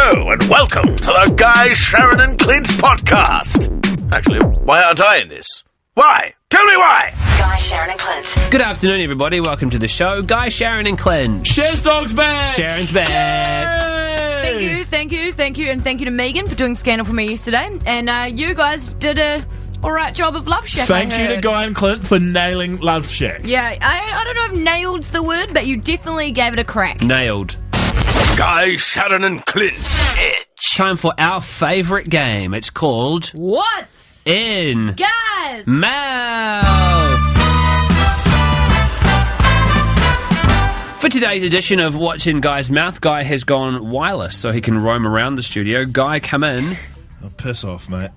Hello and welcome to the Guy, Sharyn and Clint podcast. Actually, why aren't I in this? Why? Tell me why! Guy, Sharyn and Clint. Good afternoon, everybody. Welcome to the show. Guy, Sharyn and Clint. Sharyn's dog's back! Sharyn's back. Thank you, and thank you to Megan for doing Scandal for me yesterday. And you guys did a alright job of Love Shack. Thank you to Guy and Clint for nailing Love Shack. Yeah, I don't know if nailed's the word, but you definitely gave it a crack. Nailed. Guy, Sharyn and Clint's Edge. Time for our favourite game. It's called What's In Guys Mouth. For today's edition of What's in Guy's Mouth, Guy has gone wireless so he can roam around the studio. Guy, come in. Oh, piss off, mate.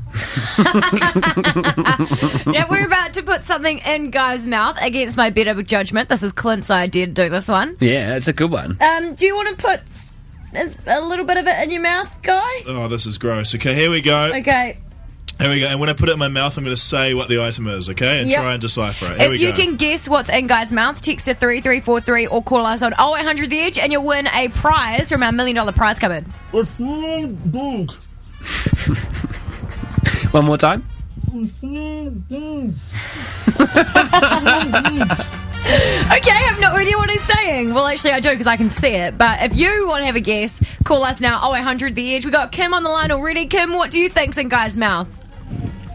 Now we're about to put something in Guy's mouth against my better judgment. This is Clint's idea to do this one. Yeah, it's a good one. Do you want to put a little bit of it in your mouth, Guy? Oh, this is gross. Okay, here we go. Okay. Here we go. And when I put it in my mouth, I'm going to say what the item is, okay? And Yep. try and decipher it. Here we If you go. can guess what's in Guy's mouth, text to 3343 or call us on 0800 The Edge and you'll win a prize from our $1 million prize cupboard. A small dog. One more time. Okay, I have no idea what he's saying. Well, actually, I do because I can see it. But if you want to have a guess, call us now, 0800 The Edge. We got Kim on the line already. Kim, what do you think's in Guy's mouth?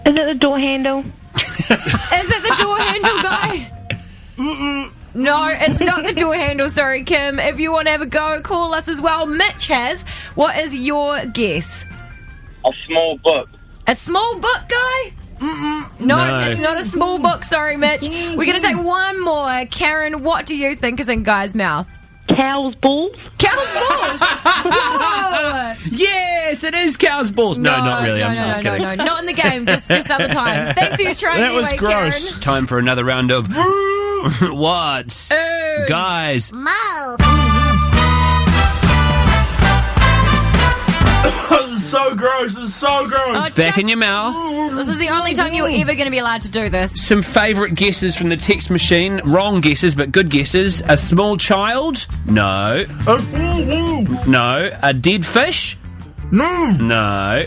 Is it the door handle? Is it the door handle, Guy? No, it's not the door handle. Sorry, Kim. If you want to have a go, call us as well. Mitch has. What is your guess? A small book. A small book, Guy? No, it's not a small book. Sorry, Mitch. We're going to take one more. Karen, what do you think is in Guy's mouth? Cow's balls? Cow's balls! Whoa! Yes, it is cow's balls. No, not really. I'm just kidding. No, not in the game. Just other times. Thanks for your try That was anyway, gross. Karen. Time for another round of What's Guys This is so gross. This is so gross. Back in your mouth. This is the only time you're ever going to be allowed to do this. Some favourite guesses from the text machine. Wrong guesses, but good guesses. A small child? No. No. A dead fish? No.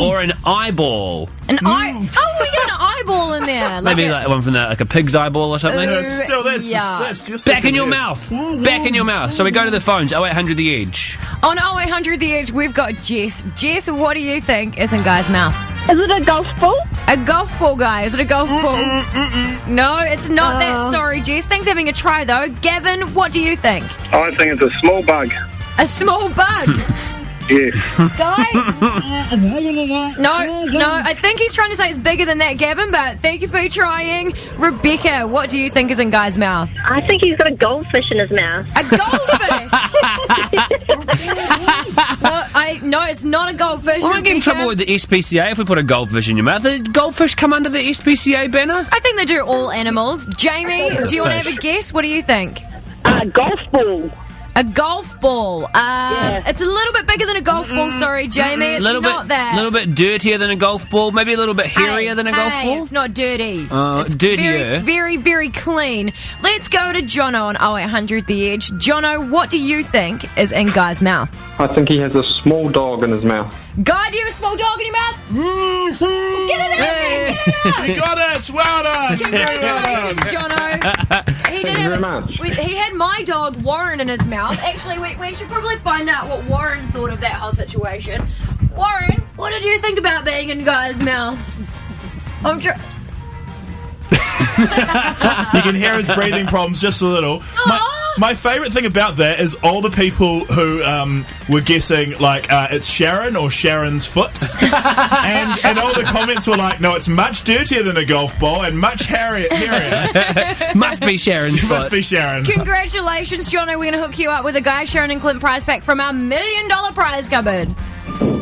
Or an eyeball? An eye... Oh, we got an eyeball in there. Maybe like one from like a pig's eyeball or something. Still, that's Yeah. just Back in your mouth. Back in your mouth. So we go to the phones. 0800 The Edge. On 0800 The Edge, we've got Jess. Jess, what do you think is in Guy's mouth? Is it a golf ball? A golf ball, Guy. Is it a golf ball? No, it's not that. Sorry, Jess. Thanks for having a try, though. Gavin, what do you think? I think it's a small bug. A small bug. Yes. Guy? No, I think he's trying to say it's bigger than that, Gavin, but thank you for trying. Rebecca, what do you think is in Guy's mouth? I think he's got a goldfish in his mouth. A goldfish! No, it's not a goldfish. We might get in Rebecca. trouble with the SPCA if we put a goldfish in your mouth. Did goldfish come under the SPCA banner? I think they do all animals. Jamie, It's a do you want to have fish. a guess? What do you think? Golf ball. A golf ball. It's a little bit bigger than a golf ball, sorry, Jamie. It's not that. A little bit dirtier than a golf ball. Maybe a little bit hairier than a golf ball. It's not dirty. It's dirtier. Very, very, very clean. Let's go to Jono on 0800 The Edge. Jono, what do you think is in Guy's mouth? I think he has a small dog in his mouth. Guy, do you have a small dog in your mouth? Get it out there! Get it out! You got it! Well done! Congratulations, Jono. He did Thank you very much. He had my dog Warren in his mouth. Actually, we should probably find out what Warren thought of that whole situation. Warren, what did you think about being in Guy's mouth? I'm sure. You can hear his breathing problems just a little. My favourite thing about that is all the people who were guessing, like, it's Sharyn or Sharon's foot. and all the comments were like, no, it's much dirtier than a golf ball and much hairier. Must be Sharon's foot. Must be Sharyn. Congratulations, Jono. We're going to hook you up with a Guy, Sharyn and Clint prize pack from our $1 million prize cupboard.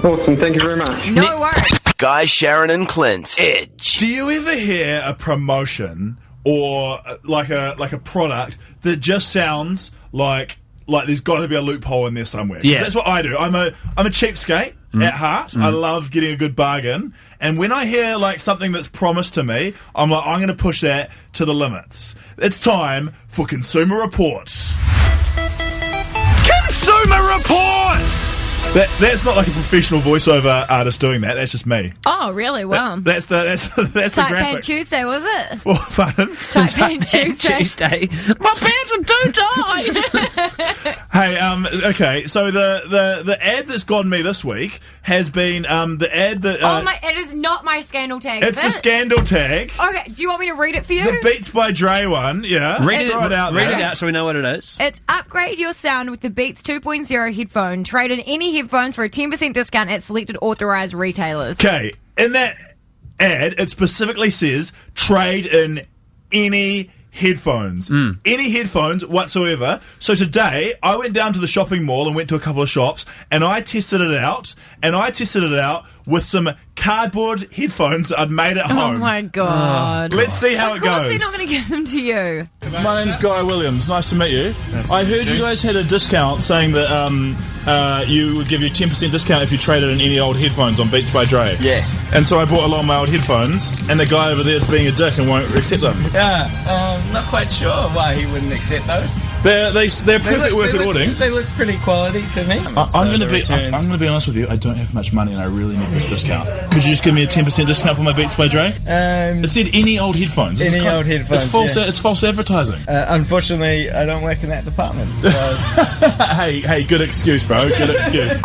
Awesome, thank you very much. No worries. Guy, Sharyn and Clint's Edge. Do you ever hear a promotion or like a product that just sounds like there's got to be a loophole in there somewhere? 'Cause that's what I do. I'm a cheapskate at heart. I love getting a good bargain, and when I hear like something that's promised to me, I'm like, I'm going to push that to the limits. It's time for Consumer Reports. Consumer Reports! That's not like a professional voiceover artist doing that. That's just me. Oh, really? Wow. That's the Tight graphics. Pant Tuesday, was it? Oh, pardon? Tight Pant Tuesday. My pants are too tight. Hey, okay. So the ad that's gotten me this week has been the ad that. It is not my scandal tag. It's the scandal tag. Okay, do you want me to read it for you? The Beats by Dre one. Yeah. Read it out so we know what it is. It's upgrade your sound with the Beats 2.0 headphone. Trade in any headphones for a 10% discount at selected authorised retailers. Okay, in that ad, it specifically says trade in any headphones. Any headphones whatsoever. So today, I went down to the shopping mall and went to a couple of shops, and I tested it out, with some cardboard headphones I'd made at home. Oh my god. Let's see how it goes. Of course they're not going to give them to you. My name's Guy Williams. Nice to meet you. I heard you guys had a discount saying that you would give you 10% discount if you traded in any old headphones on Beats by Dre. Yes. And so I brought along my old headphones, and the guy over there is being a dick and won't accept them. Yeah, not quite sure why he wouldn't accept those. They're perfect work at ordering. They look pretty quality to me. I'm going to be honest with you. I don't have much money, and I really need this discount. Could you just give me a 10% discount for my Beats by Dre? It said any old headphones. Old headphones. It's false. It's false advertising. Unfortunately, I don't work in that department. So. hey, good excuse, bro. Good excuse.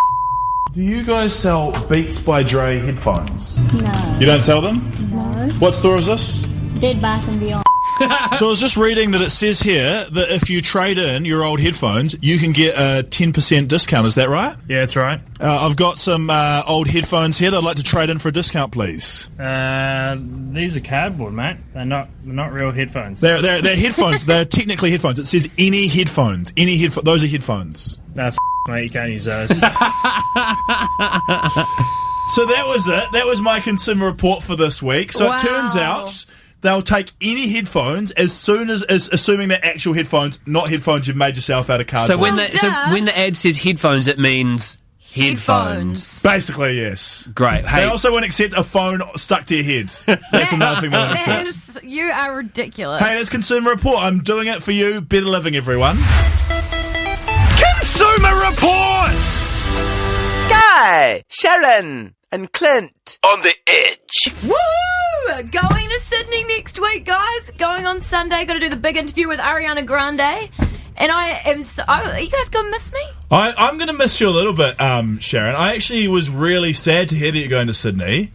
Do you guys sell Beats by Dre headphones? No. You don't sell them? No. What store is this? Bed Bath & Beyond. So I was just reading that it says here that if you trade in your old headphones, you can get a 10% discount. Is that right? Yeah, that's right. I've got some old headphones here that I'd like to trade in for a discount, please. These are cardboard, mate. They're not real headphones. They're headphones. They're technically headphones. It says any headphones. Those are headphones. No, mate, you can't use those. So that was it. That was my consumer report for this week. So It turns out they'll take any headphones as soon as assuming they're actual headphones, not headphones you've made yourself out of cardboard. So when the ad says headphones, it means headphones. Basically, yes. Great. Hey, they also won't accept a phone stuck to your head. That's another thing they won't accept. You are ridiculous. Hey, that's Consumer Report. I'm doing it for you. Better living, everyone. Consumer Report! Guy, Sharyn, and Clint On the edge. Woo! Going to Sydney next week, guys. Going on Sunday. Got to do the big interview with Ariana Grande. And are you guys going to miss me? I'm going to miss you a little bit, Sharyn. I actually was really sad to hear that you're going to Sydney.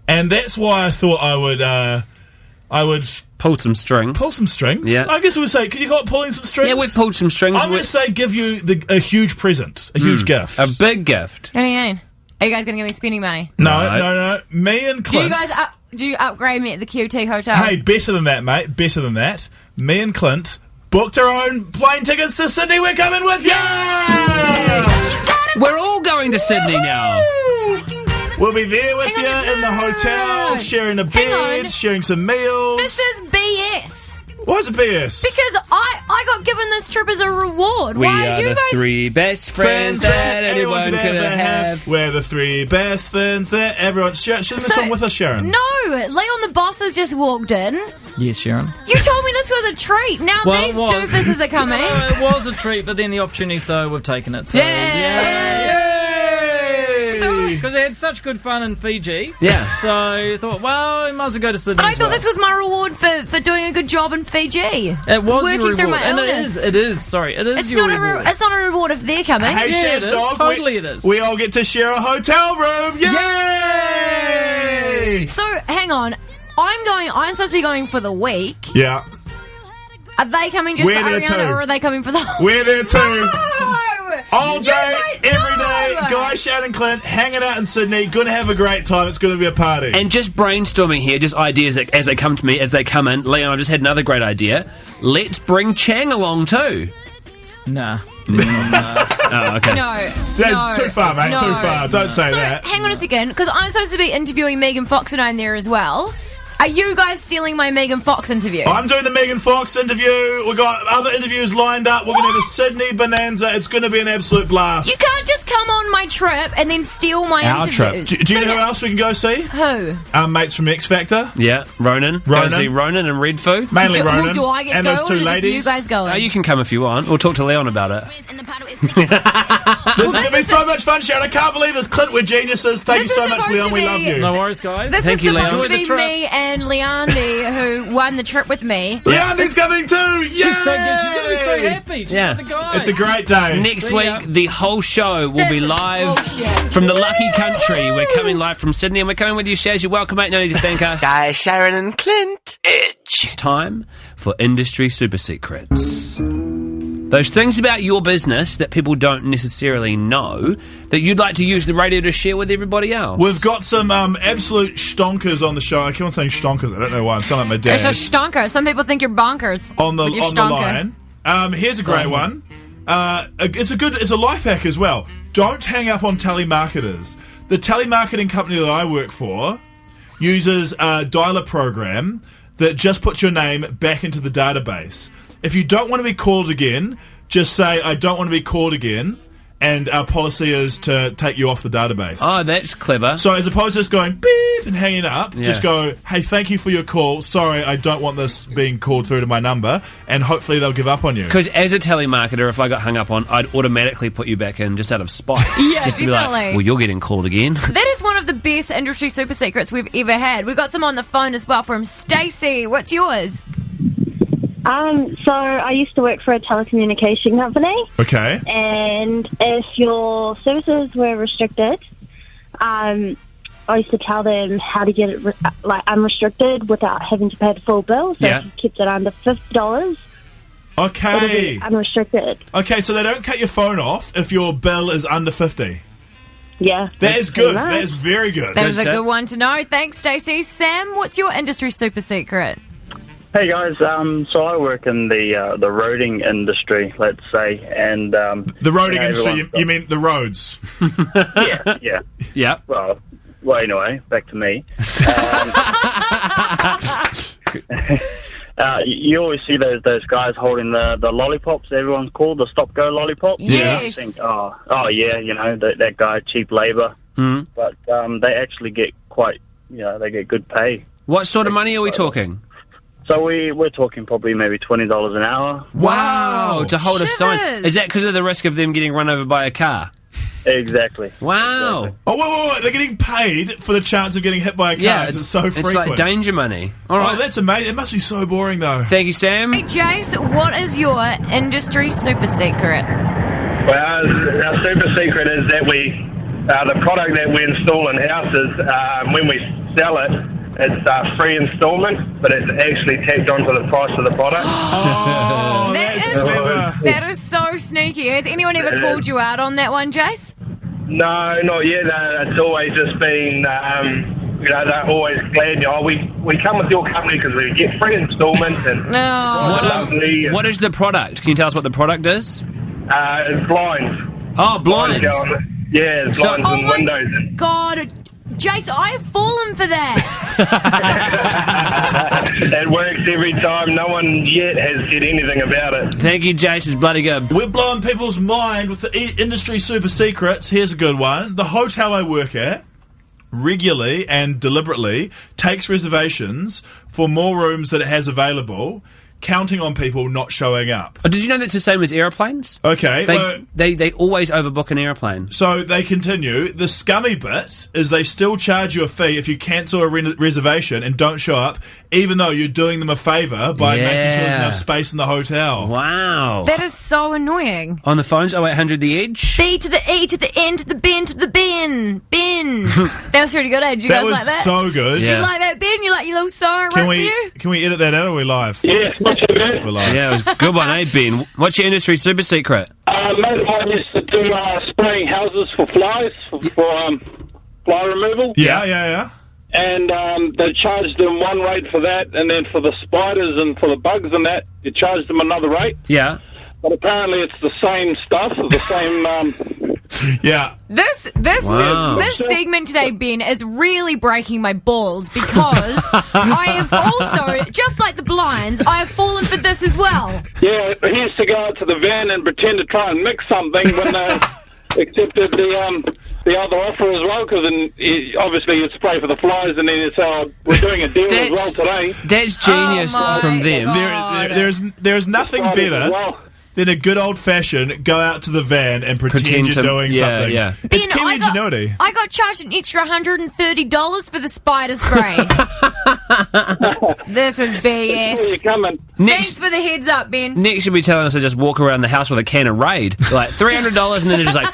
And that's why I thought I would pull some strings. Pull some strings? Yeah. I guess we would say, could you call it pulling some strings? Yeah, we pulled some strings. I'm going to say give you a huge present. A huge gift. A big gift. What do you mean? Are you guys going to give me spending money? No. Me and Clint. Do you upgrade me at the QT hotel? Hey, better than that, mate. Better than that. Me and Clint booked our own plane tickets to Sydney. We're coming with you! We're all going to Sydney now. We'll be there with you in the hotel, sharing a bed, sharing some meals. This is BS. Why is it BS? Because I got given this trip as a reward. We Why are you the guys... three best friends that anyone could ever have. We're the three best friends that everyone... Share the song with us, Sharyn. No, Leon the boss has just walked in. Yes, Sharyn. You told me this was a treat. Now these doofuses are coming. It was a treat, but then the opportunity, so we've taken it. So, because they had such good fun in Fiji. Yeah. So I thought, well, we might as well go to Sydney. I thought this was my reward for doing a good job in Fiji. It was working a reward. through my and illness. it is your reward. It's not a reward if they're coming. Hey, yeah, Chef's Dog. Totally it is. We all get to share a hotel room. Yay! So, hang on. I'm supposed to be going for the week. Yeah. Are they coming just for Ariana, or are they coming for the whole... We're there too. No! All day, every day. Guy, Shannon, Clint, hanging out in Sydney. Gonna have a great time. It's gonna be a party. And just brainstorming here, just ideas as they come to me, as they come in. Leon, I just had another great idea. Let's bring Chang along too. Nah. Oh, okay. No. That's too far, mate. Too far. Don't say that. Hang on a second, because I'm supposed to be interviewing Megan Fox and I'm there as well. Are you guys stealing my Megan Fox interview? I'm doing the Megan Fox interview. We've got other interviews lined up. We're going to have a Sydney bonanza. It's going to be an absolute blast. You can't just come on my trip and then steal my interview. Do you know who else we can go see? Who? Our mates from X Factor. Yeah, Ronan. Go see Ronan and Red Foo. Mainly Ronan. Do I get and to go, those or two is ladies. you guys going? You can come if you want. We'll talk to Leon about it. This is going to be so much fun, Sharon. I can't believe this. Clint, we're geniuses. Thank you so much, Leon. We love you. No worries, guys. This Thank was you, supposed Leon. to be me and Leandi, who won the trip with me. Leandi's coming too! Yay! She's so good. She's going to be so happy. She's the guy. It's a great day. Next week, the whole show will be live from the lucky country. We're coming live from Sydney, and we're coming with you, Shaz. You're welcome, mate. No need to thank us. Guys, Sharyn and Clint. It's time for Industry Super Secrets. Those things about your business that people don't necessarily know that you'd like to use the radio to share with everybody else. We've got some absolute stonkers on the show. I keep on saying stonkers. I don't know why. I'm sounding like my dad. It's a stonker. Some people think you're bonkers. On the line. Here's a great one. It's a life hack as well. Don't hang up on telemarketers. The telemarketing company that I work for uses a dialer program that just puts your name back into the database. If you don't want to be called again, just say, I don't want to be called again, and our policy is to take you off the database. Oh, that's clever. So as opposed to just going beep and hanging up, just go, hey, thank you for your call. Sorry, I don't want this being called through to my number, and hopefully they'll give up on you. Because as a telemarketer, if I got hung up on, I'd automatically put you back in just out of spite. Yeah, just to be like, well, you're getting called again. That is one of the best industry super secrets we've ever had. We've got some on the phone as well from Stacey. What's yours? So I used to work for a telecommunication company. Okay. And if your services were restricted, I used to tell them how to get it unrestricted without having to pay the full bill. So if you kept it under $50, okay, it'll be unrestricted. Okay, so they don't cut your phone off if your bill is under 50. Yeah. That is good. That is very good. That is a good one to know. Thanks, Stacey. Sam, what's your industry super secret? Hey guys, so I work in the roading industry, let's say, and the roading industry. You mean the roads? Yeah. Well, anyway, back to me. You always see those guys holding the lollipops. Everyone's called the stop-go lollipops. Yes. You think, oh yeah, that guy, cheap labour. Mm. But they actually get they get good pay. What sort of money are we talking? So we're talking probably maybe $20 an hour. Wow, to hold a sign. Is that because of the risk of them getting run over by a car? Exactly. Wow. Exactly. Oh, wait. They're getting paid for the chance of getting hit by a car. Yeah, it's so frequent. It's like danger money. All right. Oh, that's amazing. It must be so boring, though. Thank you, Sam. Hey, Jace, what is your industry super secret? Well, our super secret is that the product that we install in houses, when we sell it, it's free installment, but it's actually tacked onto the price of the product. Oh, that is so sneaky. Has anyone ever called you out on that one, Jace? No, not yet. It's always just been, they're always glad. We come with your company because we get free installments. And what is the product? Can you tell us what the product is? It's blinds. Oh, blinds. Yeah, it's blinds and windows. God, Jace, I have fallen for that. It works every time. No one yet has said anything about it. Thank you, Jace. It's bloody good. We're blowing people's mind with the industry super secrets. Here's a good one. The hotel I work at regularly and deliberately takes reservations for more rooms that it has available, counting on people not showing up. Oh, did you know that's the same as airplanes? Okay. They always overbook an airplane. So they continue. The scummy bit is they still charge you a fee if you cancel a reservation and don't show up, even though you're doing them a favour by making sure there's enough space in the hotel. Wow. That is so annoying. On the phones, 0800 The Edge. B to the E to the N to the Ben to the Ben. Ben. That was pretty good, eh? Did you guys like that? That was so good. Did you like that, Ben? You like your little song Can we edit that out, or are we live? Yeah, not too bad. We're live. Yeah, it was a good one, eh, Ben? What's your industry super secret? Mate of mine used to do spraying houses for flies, for fly removal. Yeah. And they charged them one rate for that, and then for the spiders and for the bugs and that, you charged them another rate. Yeah. but apparently it's the same stuff, the same. Yeah. This segment today, Ben, is really breaking my balls because I have also, just like the blinds, I have fallen for this as well. Yeah, he used to go out to the van and pretend to try and mix something when they accepted the other offer as well, because obviously you'd spray for the flies, and then it's we're doing a deal as well today. That's genius from them. There's nothing better than a good old-fashioned go out to the van and pretend you're doing something. Yeah. It's Ben, Kiwi ingenuity. I got charged an extra $130 for the spider spray. This is BS. Where you coming? Thanks for the heads up, Ben. Next, you'll be telling us to just walk around the house with a can of Raid. Like $300, and then they're just like...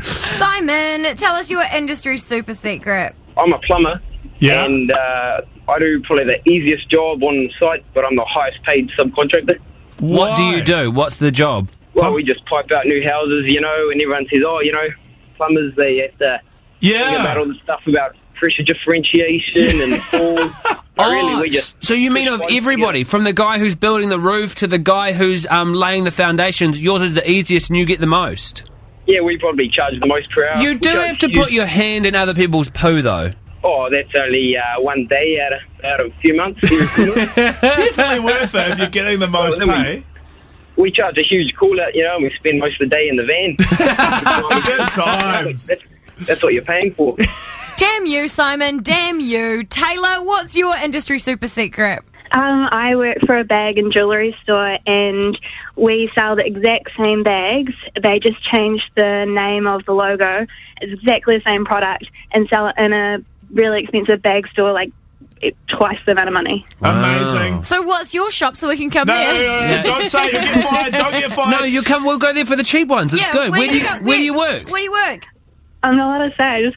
Simon, tell us your industry super secret. I'm a plumber. Yeah. And I do probably the easiest job on site, but I'm the highest paid subcontractor. What do you do? What's the job? Well, we just pipe out new houses, and everyone says, plumbers, they have to think about all the stuff about pressure differentiation and falls. Really, we just... So you mean of everybody, from the guy who's building the roof to the guy who's laying the foundations, yours is the easiest and you get the most? Yeah, we probably charge the most per hour. You do have to put your hand in other people's poo, though. Oh, that's only one day out of a few months. Definitely worth it if you're getting the most pay. We charge a huge call-out, and we spend most of the day in the van. Good times. That's what you're paying for. Damn you, Simon. Damn you. Taylor, what's your industry super secret? I work for a bag and jewellery store, and we sell the exact same bags. They just changed the name of the logo. It's exactly the same product, and sell it in a really expensive bag store, like twice the amount of money. Amazing. So what's your shop so we can come here? No, don't say it. You'll get fired. Don't get fired. No, you come. We'll go there for the cheap ones. It's good. Where do you work? Where do you work? I'm not allowed to say.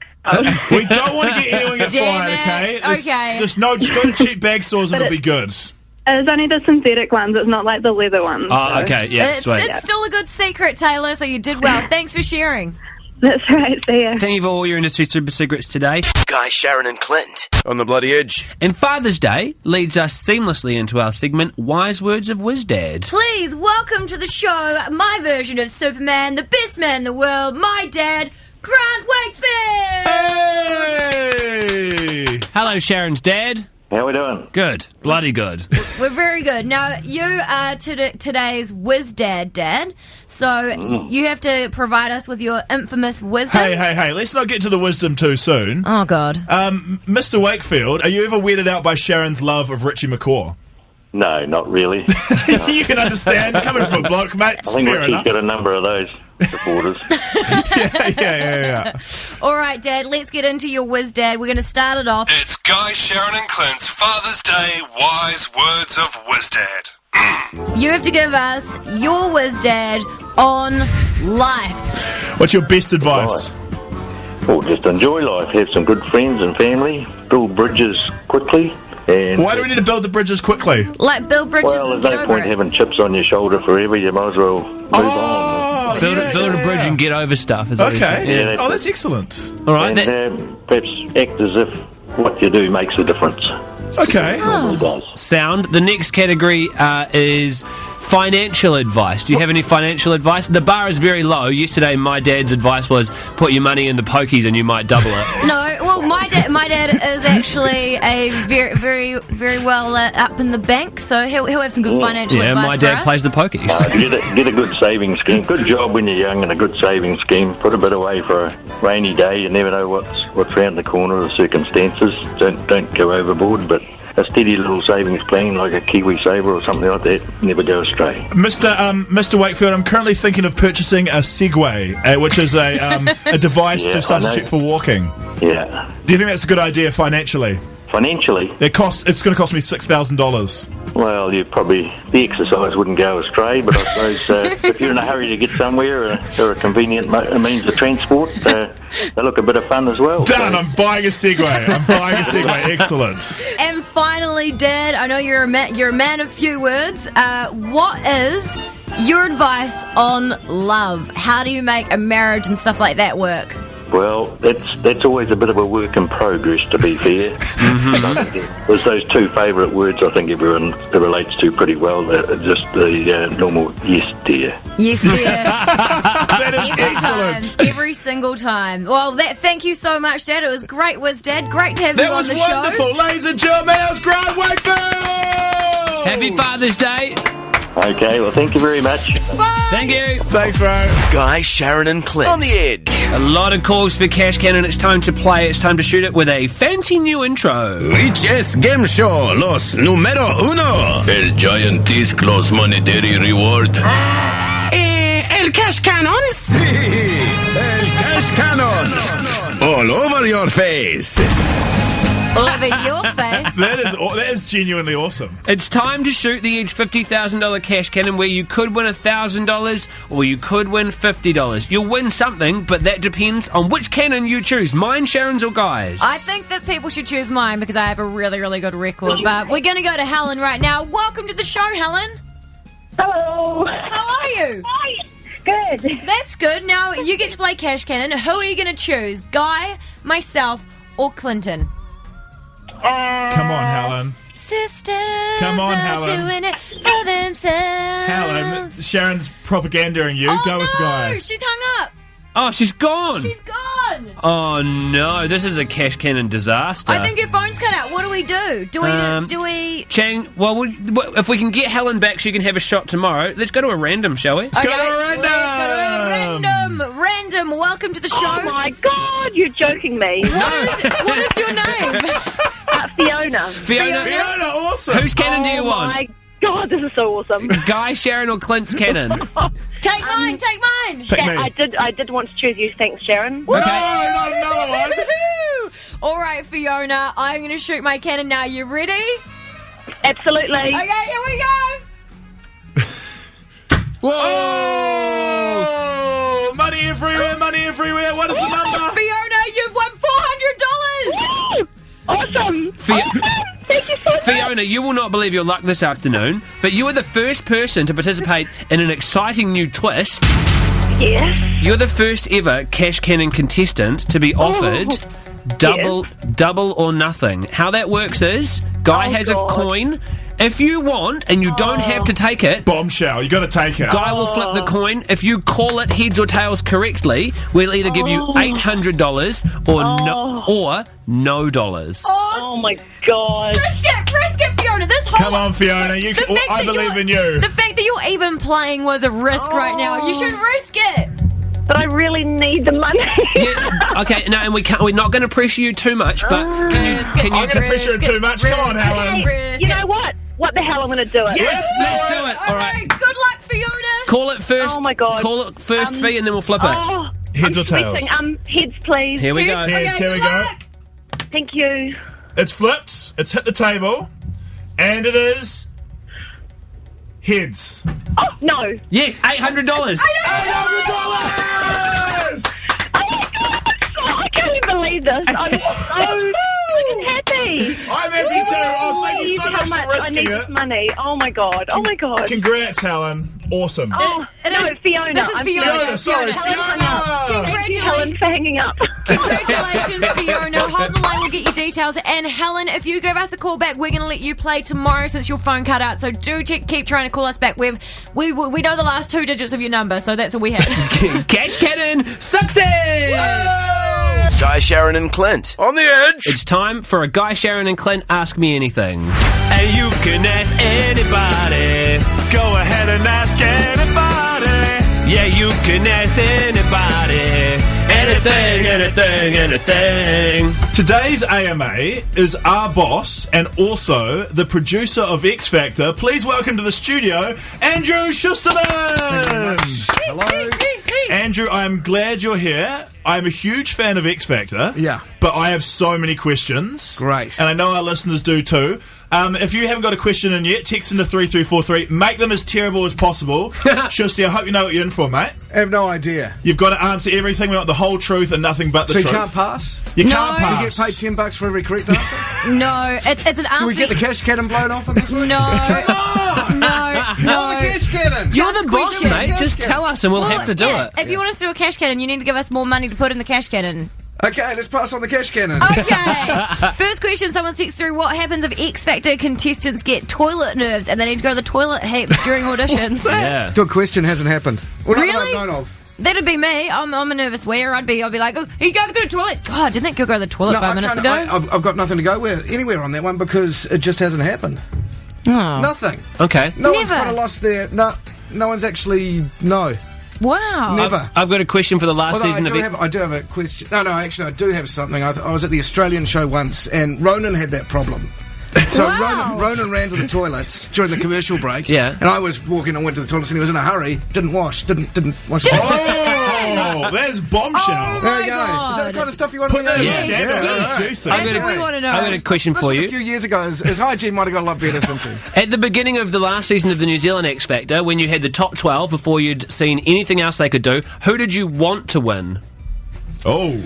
We don't want to get anyone get Damn fired, it. okay? Okay. Just go to cheap bag stores and it'll be good. It's only the synthetic ones. It's not like the leather ones. Oh, okay. Yeah, sweet. It's still a good secret, Taylor, so you did well. Thanks for sharing. That's right. See ya. Thank you for all your industry super secrets today. Guy, Sharyn and Clint. On the bloody edge. And Father's Day leads us seamlessly into our segment, Wise Words of WizDad. Please welcome to the show my version of Superman, the best man in the world, my dad, Grant Wakefield! Hey! Hello, Sharon's dad. How we doing? Good. Bloody good. We're very good. Now, you are today's WizDad, Dad, so you have to provide us with your infamous wisdom. Hey, let's not get to the wisdom too soon. Oh, God. Mr. Wakefield, are you ever weirded out by Sharon's love of Richie McCaw? No, not really. You can understand. Coming from a bloke, mate. I think fair Richie's enough. got a number of those supporters. Yeah. All right, Dad, let's get into your WizDad. We're going to start it off. It's Guy, Sharyn and Clint's Father's Day Wise Words of WizDad. You have to give us your WizDad on life. What's your best advice? Well, just enjoy life. Have some good friends and family. Build bridges quickly. And why do we need to build the bridges quickly? Like build bridges well, and there's get no over point it. having chips on your shoulder forever. You might as well move on. Build a bridge and get over stuff. Okay. Yeah, that's excellent. All right. And perhaps act as if what you do makes a difference. Okay. It does. Sound. The next category is financial advice. Do you have any financial advice? The bar is very low. Yesterday, my dad's advice was put your money in the pokies and you might double it. No, well, my dad is actually a very, very, very well up in the bank, so he'll have some good financial advice. Yeah, my dad for us. plays the pokies. Get a good saving scheme. Good job when you're young and a good saving scheme. Put a bit away for a rainy day. You never know what's round the corner, the circumstances. Don't go overboard, but a steady little savings plan like a Kiwi Saver or something like that, never go astray. Mr. Wakefield, I'm currently thinking of purchasing a Segway, which is a device to substitute for walking. Yeah. Do you think that's a good idea financially? Financially? It's going to cost me $6,000. Well, the exercise wouldn't go astray, but I suppose if you're in a hurry to get somewhere or a convenient means of transport, they look a bit of fun as well. Done, I'm buying a Segway. Excellent. And finally, Dad, I know you're a man of few words. What is your advice on love? How do you make a marriage and stuff like that work? Well, that's always a bit of a work in progress, to be fair. There's those two favourite words I think everyone relates to pretty well. Just the normal yes, dear. Yes, dear. That is excellent. Every single time. Well, thank you so much, Dad. It was great, Dad. Great to have you on the show. That was wonderful. Ladies and gentlemen, that was Grant Wakefield! Happy Father's Day. Okay, well, thank you very much. Bye. Thank you. Thanks, bro. Guy, Sharyn and Clint. On the edge. A lot of calls for Cash Cannon. It's time to play. It's time to shoot it with a fancy new intro. Which es game show los numero uno. El giant disc los monetary reward. El Cash Cannon? El cash cannon. All over your face. All over your face. That is genuinely awesome. It's time to shoot the Edge $50,000 cash cannon where you could win $1,000 or you could win $50. You'll win something, but that depends on which cannon you choose. Mine, Sharyn's, or Guy's? I think that people should choose mine because I have a really, really good record. But we're going to go to Helen right now. Welcome to the show, Helen. Hello. How are you? Hi. Good. That's good. Now, you get to play Cash Cannon. Who are you going to choose? Guy, myself, or Clinton? Come on, Helen. Sisters Come on, are Helen. doing it for themselves. Helen, Sharon's propagandaing you. Oh, Go with Guy. no, she's hung up. Oh, she's gone. She's gone. Oh, no. This is a cash cannon disaster. I think your phone's cut out. What do we do? Do we... Chang, well, if we can get Helen back, she can have a shot tomorrow. Let's go to a random, shall we? Let's go to a random. Let's go to a random. Random, welcome to the show. Oh my God, you're joking me. What is your name? Fiona. Fiona, awesome. Whose cannon do you want? Oh my God, this is so awesome. Guy, Sharyn, or Clint's cannon? Take mine. Pick me. I did want to choose you. Thanks, Sharyn. Okay. No, not another one. All right, Fiona, I'm going to shoot my cannon now. You ready? Absolutely. Okay, here we go. Whoa! Oh, money everywhere. What is the number? Fiona, you've won $400. Awesome. Thank you so much. Fiona, you will not believe your luck this afternoon, but you are the first person to participate in an exciting new twist. Yeah. You're the first ever cash cannon contestant to be offered double or nothing. How that works is, Guy has a coin. If you want, and you don't have to take it... Bombshell, you got to take it. Guy will flip the coin. If you call it heads or tails correctly, we'll either give you $800 or no dollars. Oh my God. Risk it, Fiona. Come on, Fiona. I believe in you. The fact that you're even playing was a risk right now. You should risk it. But I really need the money. Okay, no, and we're not going to pressure you too much, but can you I'm going to pressure it too much. Come on, Helen. Hey, you know what? What the hell? I'm going to do it. Yes, let's do it. All right. Good luck, Fiona. Call it first. Oh my God. Call it first, Fee, and then we'll flip it. Heads or tails? Heads, please. Here we go. Heads, here we go. Thank you. It's flipped. It's hit the table. And it is... heads. Oh, no. Yes, $800. $800! I can't even believe this. I'm so fucking happy. I'm happy too. Oh, thank you so much for risking I need it. this money. Oh my God. Oh my God. Congrats, Helen. Awesome. Oh, no, Fiona. This is Fiona. Sorry, Fiona. Thank you, Helen, for hanging up. Congratulations, Fiona. Hold the line, we'll get your details. And Helen, if you give us a call back, we're going to let you play tomorrow since your phone cut out. So do keep trying to call us back. We know the last 2 digits of your number, so that's all we have. Cash cannon success! Guy, Sharyn and Clint. On the edge. It's time for a Guy, Sharyn and Clint Ask Me Anything. And you can ask anybody. Go ahead and ask anybody. Yeah, you can ask anybody. Anything. Today's AMA is our boss and also the producer of X Factor. Please welcome to the studio, Andrew Schusterman. Hello. Andrew, I'm glad you're here. I'm a huge fan of X Factor. Yeah. But I have so many questions. Great. And I know our listeners do too. If you haven't got a question in yet, text into 3343. Make them as terrible as possible. Shusty, I hope you know what you're in for, mate. I have no idea. You've got to answer everything. We want the whole truth and nothing but the truth. So you can't pass? You can't pass. Do you get paid $10 for every correct answer? No, it's an answer. Do we get the cash cannon blown off of this? No. Oh, the cash cannon! cannon. You're the boss, question. mate. Just tell us and we'll have to do it. If you want us to do a cash cannon, you need to give us more money to put in the cash cannon. Okay, let's pass on the cash cannon. Okay. First question, someone texts through, what happens if X Factor contestants get toilet nerves and they need to go to the toilet heaps during auditions? Yeah. Good question, hasn't happened. Well, not that Really? I've known of. That'd be me. I'm a nervous wearer. I'd be like, oh, you guys go to the toilet? God, didn't that girl go to the toilet 5 minutes ago? I've got nothing to go with anywhere on that one because it just hasn't happened. Oh. Nothing. Okay. No one's Never. kind of lost their... No one's actually... No. Wow. Never. I've got a question for the last Although season I do have a question. No, actually, I do have something. I was at the Australian show once, and Ronan had that problem. So Wow. Ronan ran to the toilets during the commercial break. Yeah. And I was walking and went to the toilets, and he was in a hurry. Didn't wash. Didn't wash. Oh, there's bombshell. There you go. God. Is that the kind of stuff you want Put to know? that in Yes. scandal. Yes. That was juicy. I've That's got what we want to know. I've got a question for This was you. a few years ago. His hygiene might have got a lot better since then. At the beginning of the last season of the New Zealand X Factor, when you had the top 12 before you'd seen anything else they could do, who did you want to win? Oh.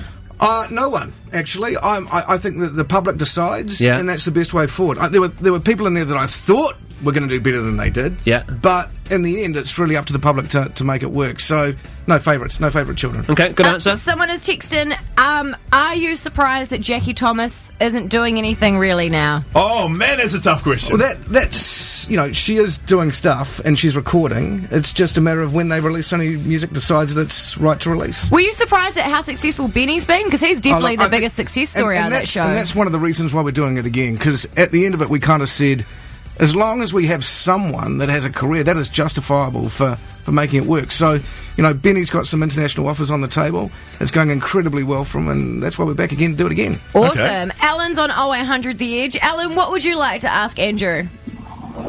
No one, actually. I think that the public decides, Yeah. and that's the best way forward. There were people in there that I thought were going to do better than they did. Yeah. But in the end, it's really up to the public to make it work. So, no favourites, no favourite children. Okay, good answer. Someone has texted in, are you surprised that Jackie Thomas isn't doing anything really now? Oh, man, that's a tough question. Well, that's, she is doing stuff and she's recording. It's just a matter of when they release Sony Music decides that it's right to release. Were you surprised at how successful Benny's been? Because he's definitely the biggest success story out of that show. And that's one of the reasons why we're doing it again, because at the end of it, we kind of said, as long as we have someone that has a career, that is justifiable for making it work. So, Benny's got some international offers on the table. It's going incredibly well for him, and that's why we're back again to do it again. Awesome. Okay. Alan's on 0800 The Edge. Alan, what would you like to ask Andrew?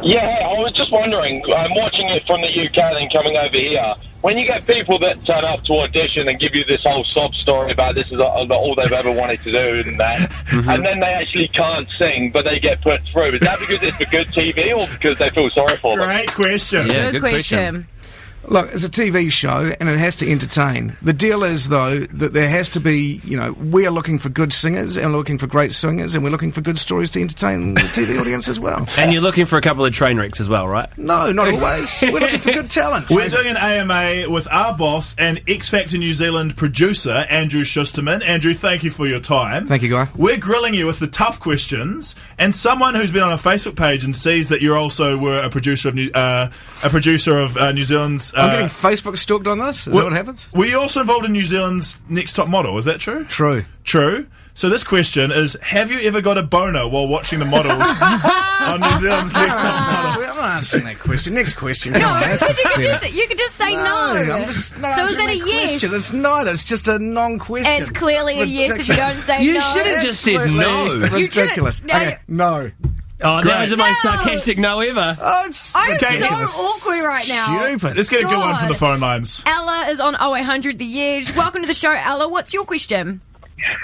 Yeah, I was just wondering, I'm watching it from the UK and coming over here. When you get people that turn up to audition and give you this whole sob story about this is all they've ever wanted to do and that, and then they actually can't sing, but they get put through, is that because it's for good TV or because they feel sorry for them? Great question. Yeah, good question. Look, it's a TV show and it has to entertain. The deal is, though, that there has to be, we are looking for good singers and looking for great singers and we're looking for good stories to entertain the TV audience as well. And you're looking for a couple of train wrecks as well, right? No, not always. We're looking for good talent. We're doing an AMA with our boss and X Factor New Zealand producer, Andrew Schusterman. Andrew, thank you for your time. Thank you, Guy. We're grilling you with the tough questions, and someone who's been on a Facebook page and sees that you also were a producer of New Zealand's... I'm getting Facebook stalked on this? Is that what happens? Were you also involved in New Zealand's Next Top Model? Is that true? True. So this question is, have you ever got a boner while watching the models on New Zealand's Next Top Model? I'm not answering that question. Next question. Come on, that's pathetic. You could just say no. I'm just not so is answering that a yes? question. It's neither. It's just a non-question. It's clearly a yes if you don't say You no. should have just said no. Ridiculous. You didn't- Okay, no. Oh, that was the most sarcastic no ever. I'm so awkward right now. Stupid. Let's get a good one from the God. phone lines. Ella is on 0800 The Edge. Welcome to the show, Ella. What's your question?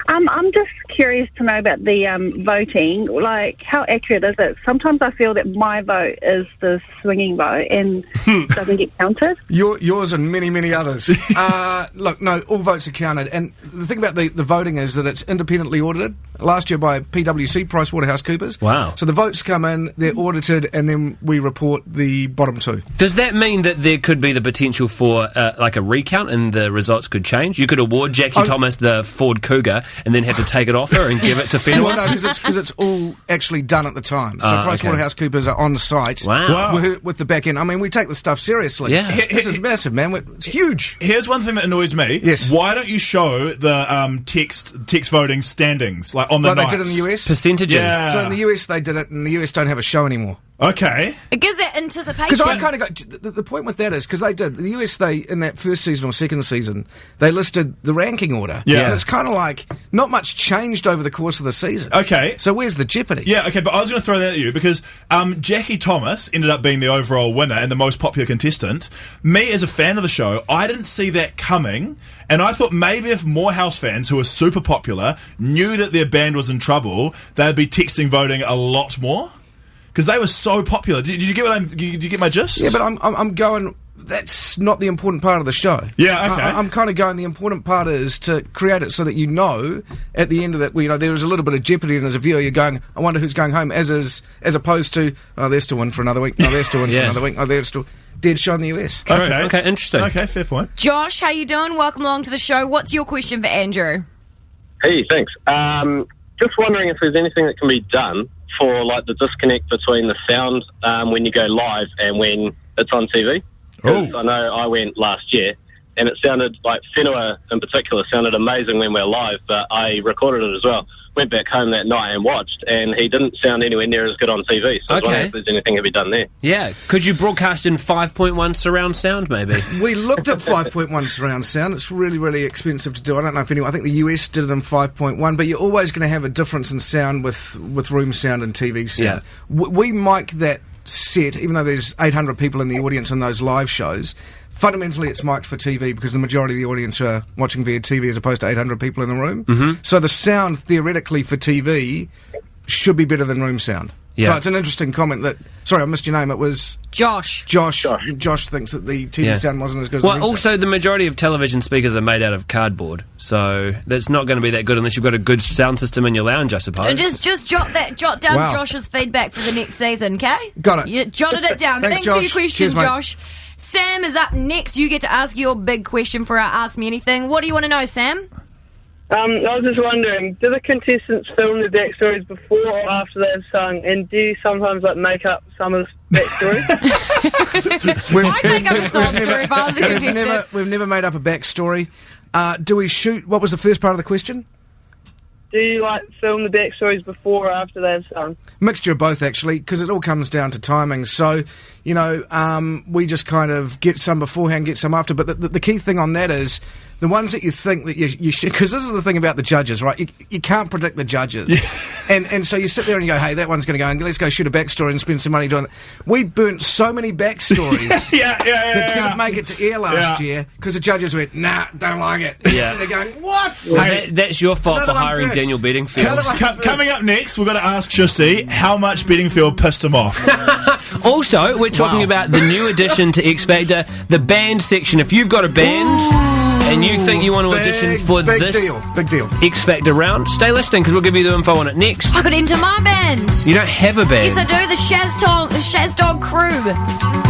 I'm just curious to know about the voting. Like, how accurate is it? Sometimes I feel that my vote is the swinging vote and doesn't get counted. Yours and many, many others. Look, no, all votes are counted. And the thing about the voting is that it's independently audited. Last year by PwC, PricewaterhouseCoopers. Wow. So the votes come in, they're audited, and then we report the bottom two. Does that mean that there could be the potential for like a recount and the results could change? You could award Jackie Thomas the Ford Cougar and then have to take it off her and give it to Fenway? Well, no, because it's all actually done at the time. So PricewaterhouseCoopers are on site with the back end. I mean, we take the stuff seriously. Yeah. This is massive, man. It's huge. Here's one thing that annoys me. Yes. Why don't you show the text voting standings on the Like night? they did in the US? Percentages. Yeah. So in the US they did it, and the US don't have a show anymore. Okay. It gives it anticipation. Because I kind of got the point with that is because they did the US. They in that first season or second season they listed the ranking order. Yeah. And it's kind of like not much changed over the course of the season. Okay. So where's the jeopardy? Yeah, okay, but I was going to throw that at you because Jackie Thomas ended up being the overall winner and the most popular contestant. Me, as a fan of the show, I didn't see that coming, and I thought maybe if more house fans who are super popular knew that their band was in trouble, they'd be texting voting a lot more. Because they were so popular. Did you get did you get my gist? Yeah, but I'm going. That's not the important part of the show. Yeah, okay. I'm kind of going. The important part is to create it so that you know at the end of that, there is a little bit of jeopardy, and as a viewer, you're going, I wonder who's going home, as opposed to, oh, they're still in for another week. Oh, they're still in for another week. Oh, they're still. dead show in the US. Okay, interesting. Okay, fair point. Josh, how you doing? Welcome along to the show. What's your question for Andrew? Hey, thanks. Just wondering if there's anything that can be done for like the disconnect between the sound when you go live and when it's on TV. Because I know I went last year, and it sounded like Whenua in particular sounded amazing when we were live, but I recorded it as well. Went back home that night and watched, and he didn't sound anywhere near as good on TV. So I was wondering if there's anything to be done there. Yeah, could you broadcast in 5.1 surround sound, maybe? We looked at 5.1 surround sound. It's really, really expensive to do. I don't know if anyone... I think the US did it in 5.1, but you're always going to have a difference in sound with room sound and TV sound. Yeah. We mic that set, even though there's 800 people in the audience in those live shows. Fundamentally, it's mic'd for TV because the majority of the audience are watching via TV as opposed to 800 people in a room. Mm-hmm. So the sound, theoretically, for TV should be better than room sound. Yeah. So it's an interesting comment that... Sorry, I missed your name. It was... Josh. Josh thinks that the TV sound wasn't as good as the room Well, also, sound. the majority of television speakers are made out of cardboard, so that's not going to be that good unless you've got a good sound system in your lounge, I suppose. Just jot down Wow. Josh's feedback for the next season, okay? Got it. You jotted it down. Thanks, Thanks for your Josh. question, Cheers, mate. Josh. Sam is up next. You get to ask your big question for our Ask Me Anything. What do you want to know, Sam? I was just wondering, do the contestants film the backstories before or after they've sung? And do you sometimes make up some of the backstory? I'd make up a song story if I was a contestant. We've never made up a backstory. Do we shoot... What was the first part of the question? Do you film the backstories before or after they've sung? Mixture of both, actually, because it all comes down to timing. So, we just kind of get some beforehand, get some after. But the key thing on that is the ones that you think that you should... Because this is the thing about the judges, right? You can't predict the judges. And so you sit there and you go, hey, that one's going to go, and let's go shoot a backstory and spend some money doing that. We burnt so many backstories that didn't make it to air last year because the judges went, nah, don't like it. Yeah. And they're going, what? Well, that's your fault for Another one hiring burnt. Daniel Bedingfield. Coming up next, we've got to ask Shusty how much Bedingfield pissed him off. Also, we're talking about the new addition to X Factor, the band section. If you've got a band and you think you want to audition for this Big deal. X Factor round, stay listening because we'll give you the info on it next. I could enter my band. You don't have a band. Yes, I do. The Shaz Dog Crew.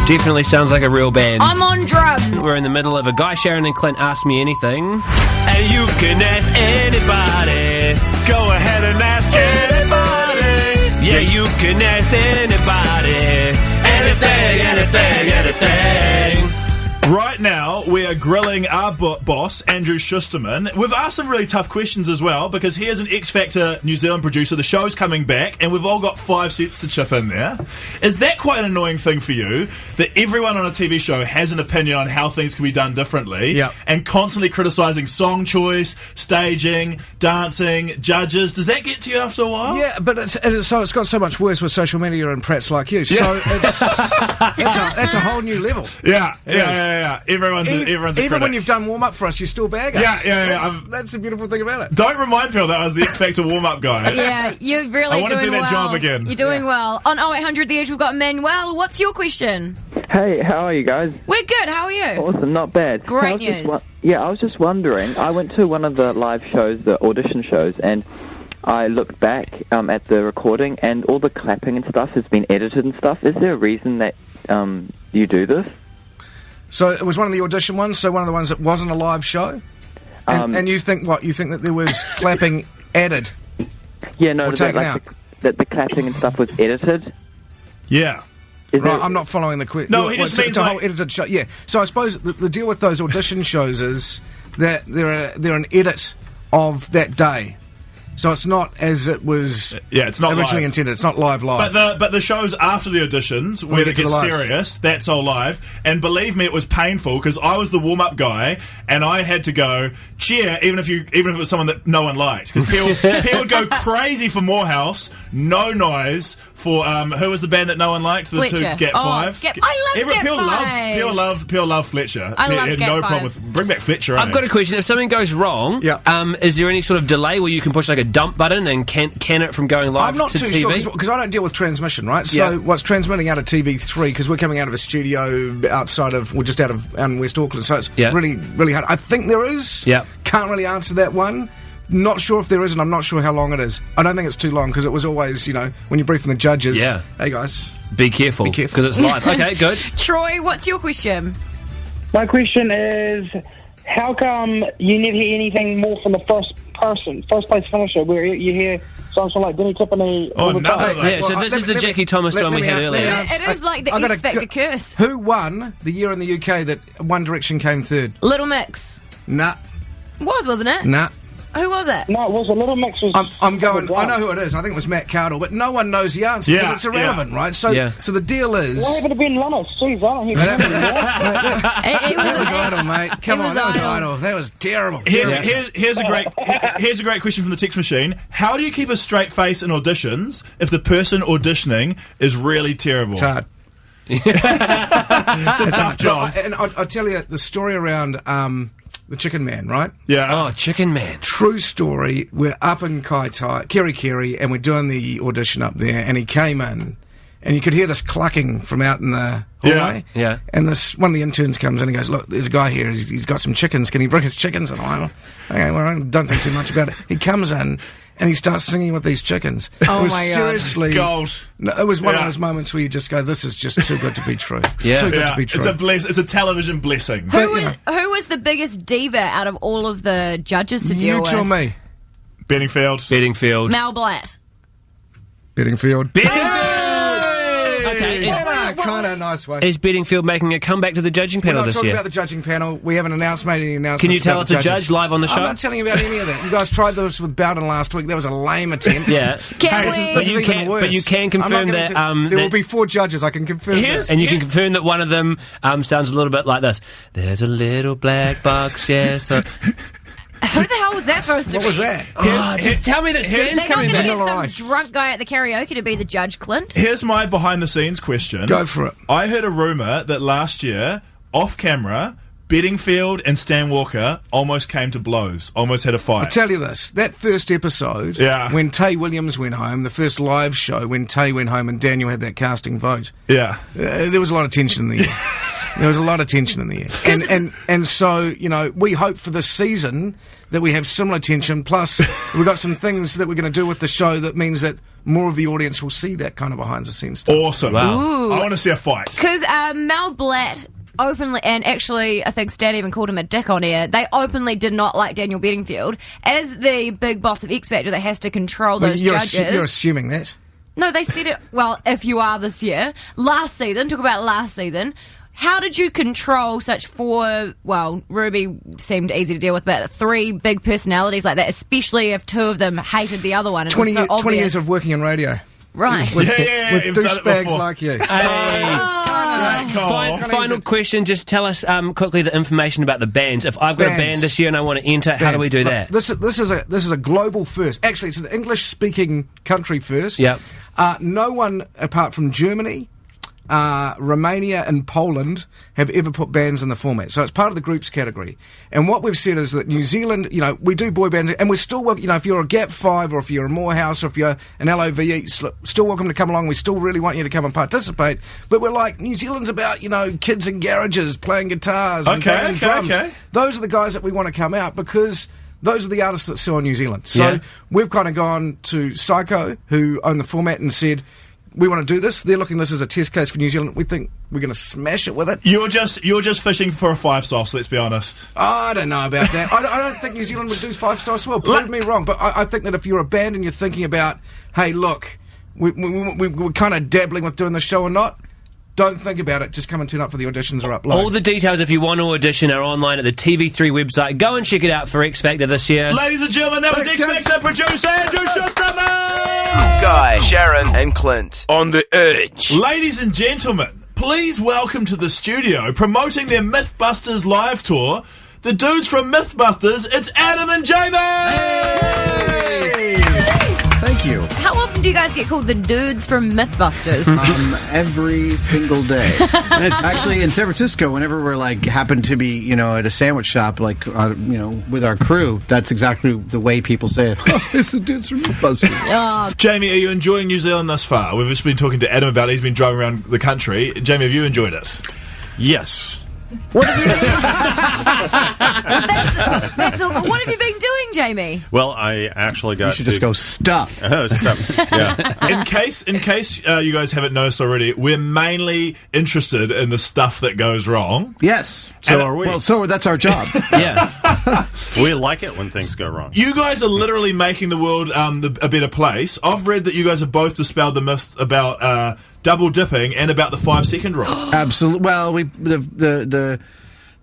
Definitely sounds like a real band. I'm on drum. We're in the middle of a Guy, Sharyn and Clint Ask Me Anything. And you can ask anybody. Go ahead and ask anybody. Yeah, you can ask anybody. Anything. Right now, we are grilling our boss, Andrew Schusterman. We've asked some really tough questions as well, because here's an X Factor New Zealand producer. The show's coming back, and we've all got 5 sets to chip in there. Is that quite an annoying thing for you, that everyone on a TV show has an opinion on how things can be done differently, and constantly criticising song choice, staging, dancing, judges? Does that get to you after a while? Yeah, but it's got so much worse with social media and prats like you. So that's a whole new level. Yeah. Everyone's a Even critic. when you've done warm up for us, you still bag us. That's the beautiful thing about it. Don't remind people that I was the X Factor warm-up guy. Yeah, you're really I want to do that well. job again. You're doing well. On 0800 The Edge, we've got Manuel. What's your question? Hey, how are you guys? We're good. How are you? Awesome, not bad. Great news. I was just wondering, I went to one of the live shows, the audition shows, and I looked back at the recording, and all the clapping and stuff has been edited and stuff. Is there a reason that you do this? So it was one of the audition ones, so one of the ones that wasn't a live show? And you think what? You think that there was clapping added? Yeah, no, or taken out? That the clapping and stuff was edited? Yeah. I'm not following the question. No, he just means it's a whole edited show. Yeah. So I suppose the deal with those audition shows is that they're an edit of that day. So it's not as it was it's not originally live. intended. It's not live. But the shows after the auditions, where it get to gets the lives. serious, that's all live. And believe me, it was painful, because I was the warm-up guy, and I had to go cheer, even if it was someone that no one liked. Because people would go crazy for Morehouse, no noise for, who was the band that no one liked? The Fletcher. two, Get 5. I love Get 5. People love Fletcher. I love had Get no 5. problem with... Bring back Fletcher, I've got a question. If something goes wrong, is there any sort of delay where you can push like a dump button and can it from going live I'm not to too TV? sure, because I don't deal with transmission, right? So what's transmitting out of TV3, because we're coming out of a studio outside of, we're just out in West Auckland, so it's really, really hard. I think there is. Yeah. Can't really answer that one. not sure if there is, and I'm not sure how long it is. I don't think it's too long, because it was always, when you're briefing the judges. Yeah. Hey, guys. Be careful. Because it's live. Okay, good. Troy, what's your question? My question is, how come you never hear anything more from the first place finisher, where you hear songs from like Denny Tiffany? So this is the Jackie Thomas one we had earlier. It is like the X Factor curse. Who won the year in the UK that One Direction came third? Little Mix. Nah. Wasn't it? Nah. Who was it? No, it was a Little Mix. I'm going. I know who it is. I think it was Matt Cardle, but no one knows the answer because it's irrelevant, right? So the deal is. What happened to Ben Lummis? Jeez, I don't hear That was Idol, mate. Come on, that was Idol. That was terrible. Here's a great question from the text machine. How do you keep a straight face in auditions if the person auditioning is really terrible? It's hard. It's a tough job. And I'll tell you the story around the Chicken Man, right? Yeah. Oh, Chicken Man. True story. We're up in Kerry, and we're doing the audition up there, and he came in, and you could hear this clucking from out in the hallway. Yeah. And one of the interns comes in and goes, "Look, there's a guy here. He's got some chickens. Can he bring his chickens?" And I'm like, "Okay, well, I don't think too much about it." He comes in, and he starts singing with these chickens. Oh, it was my God. Seriously, gold. No, it was one of those moments where you just go, "This is just too good to be true." Yeah. Too good to be true. It's a television blessing. Who was the biggest diva out of all of the judges to deal You with? tell me. Bedingfield. Mel Blatt. Bedingfield. Okay. Kind of nice way. Is Bedingfield making a comeback to the judging We're panel not this talking year? about the judging panel. We haven't made any announcements. Can you tell about us the a judges. judge live on the show? I'm not telling you about any of that. You guys tried this with Bowden last week. That was a lame attempt. Yeah. This is even worse. But you can confirm that there will be 4 judges. I can confirm that. And you can confirm that one of them sounds a little bit like this. There's a little black box, yes. Yeah, Who the hell was that supposed to be? What was that? Just tell me that Stan's They're not coming going to back. get some drunk guy at the karaoke to be the judge, Clint. Here's my behind-the-scenes question. Go for it. I heard a rumour that last year, off-camera, Bedingfield and Stan Walker almost came to blows, almost had a fight. I'll tell you this, that first episode, when Tay Williams went home, the first live show, when Tay went home and Daniel had that casting vote, there was a lot of tension in the air. There was a lot of tension in the air. And so, we hope for this season that we have similar tension, plus we've got some things that we're going to do with the show that means that more of the audience will see that kind of behind-the-scenes stuff. Awesome. Wow. Ooh. I want to see a fight. Because Mel Blatt openly, and actually I think Stan even called him a dick on air, they openly did not like Daniel Bedingfield. As the big boss of X Factor that has to control those judges. You're assuming that. No, they said it, well, if you are this year. Last season, talk about last season. How did you control such 4, well, Ruby seemed easy to deal with, but 3 big personalities like that, especially if 2 of them hated the other one? 20 years of working in radio. Right. With douchebags like you. Final question, just tell us quickly the information about the bands. If I've got a band this year and I want to enter, how do we do that? This is a global first. Actually, it's an English-speaking country first. Yep. No one apart from Germany, Romania and Poland have ever put bands in the format. So it's part of the groups category. And what we've said is that New Zealand, we do boy bands, and we're still working, if you're a Gap 5 or if you're a Morehouse or if you're an LOVE, still welcome to come along. We still really want you to come and participate. But we're like, New Zealand's about, kids in garages playing guitars and playing drums. Those are the guys that we want to come out because those are the artists that sell in New Zealand. So we've kind of gone to Psycho, who own the format, and said, we want to do this. They're looking at this as a test case for New Zealand. We think we're going to smash it with it. You're just fishing for a 5 sauce, let's be honest. I don't know about that. I don't think New Zealand would do 5 stars well. Prove me wrong. But I think that if you're a band and you're thinking about, hey, look, we're kind of dabbling with doing the show or not, don't think about it. Just come and turn up for the auditions or upload. All the details, if you want to audition, are online at the TV3 website. Go and check it out for X Factor this year. Ladies and gentlemen, that was X Factor producer Andrew Schusterman! Guy, Sharyn and Clint on the edge. Ladies and gentlemen, please welcome to the studio, promoting their Mythbusters live tour, the dudes from Mythbusters. It's Adam and Jamie! Thank you. How often do you guys get called the dudes from Mythbusters? Every single day. And it's actually in San Francisco, whenever we're happen to be, at a sandwich shop, with our crew, that's exactly the way people say it. Oh, it's the dudes from Mythbusters. Jamie, are you enjoying New Zealand thus far? We've just been talking to Adam about it. He's been driving around the country. Jamie, have you enjoyed it? Yes. What have you that's all. What have you been doing, Jamie? Well, I actually got. You should just go stuff. Stuff. Yeah. In case you guys haven't noticed already, we're mainly interested in the stuff that goes wrong. Yes. So are we. Well, so that's our job. Yeah. We like it when things go wrong. You guys are literally making the world a better place. I've read that you guys have both dispelled the myths about double dipping and about the 5-second rule. Absolutely. Well, the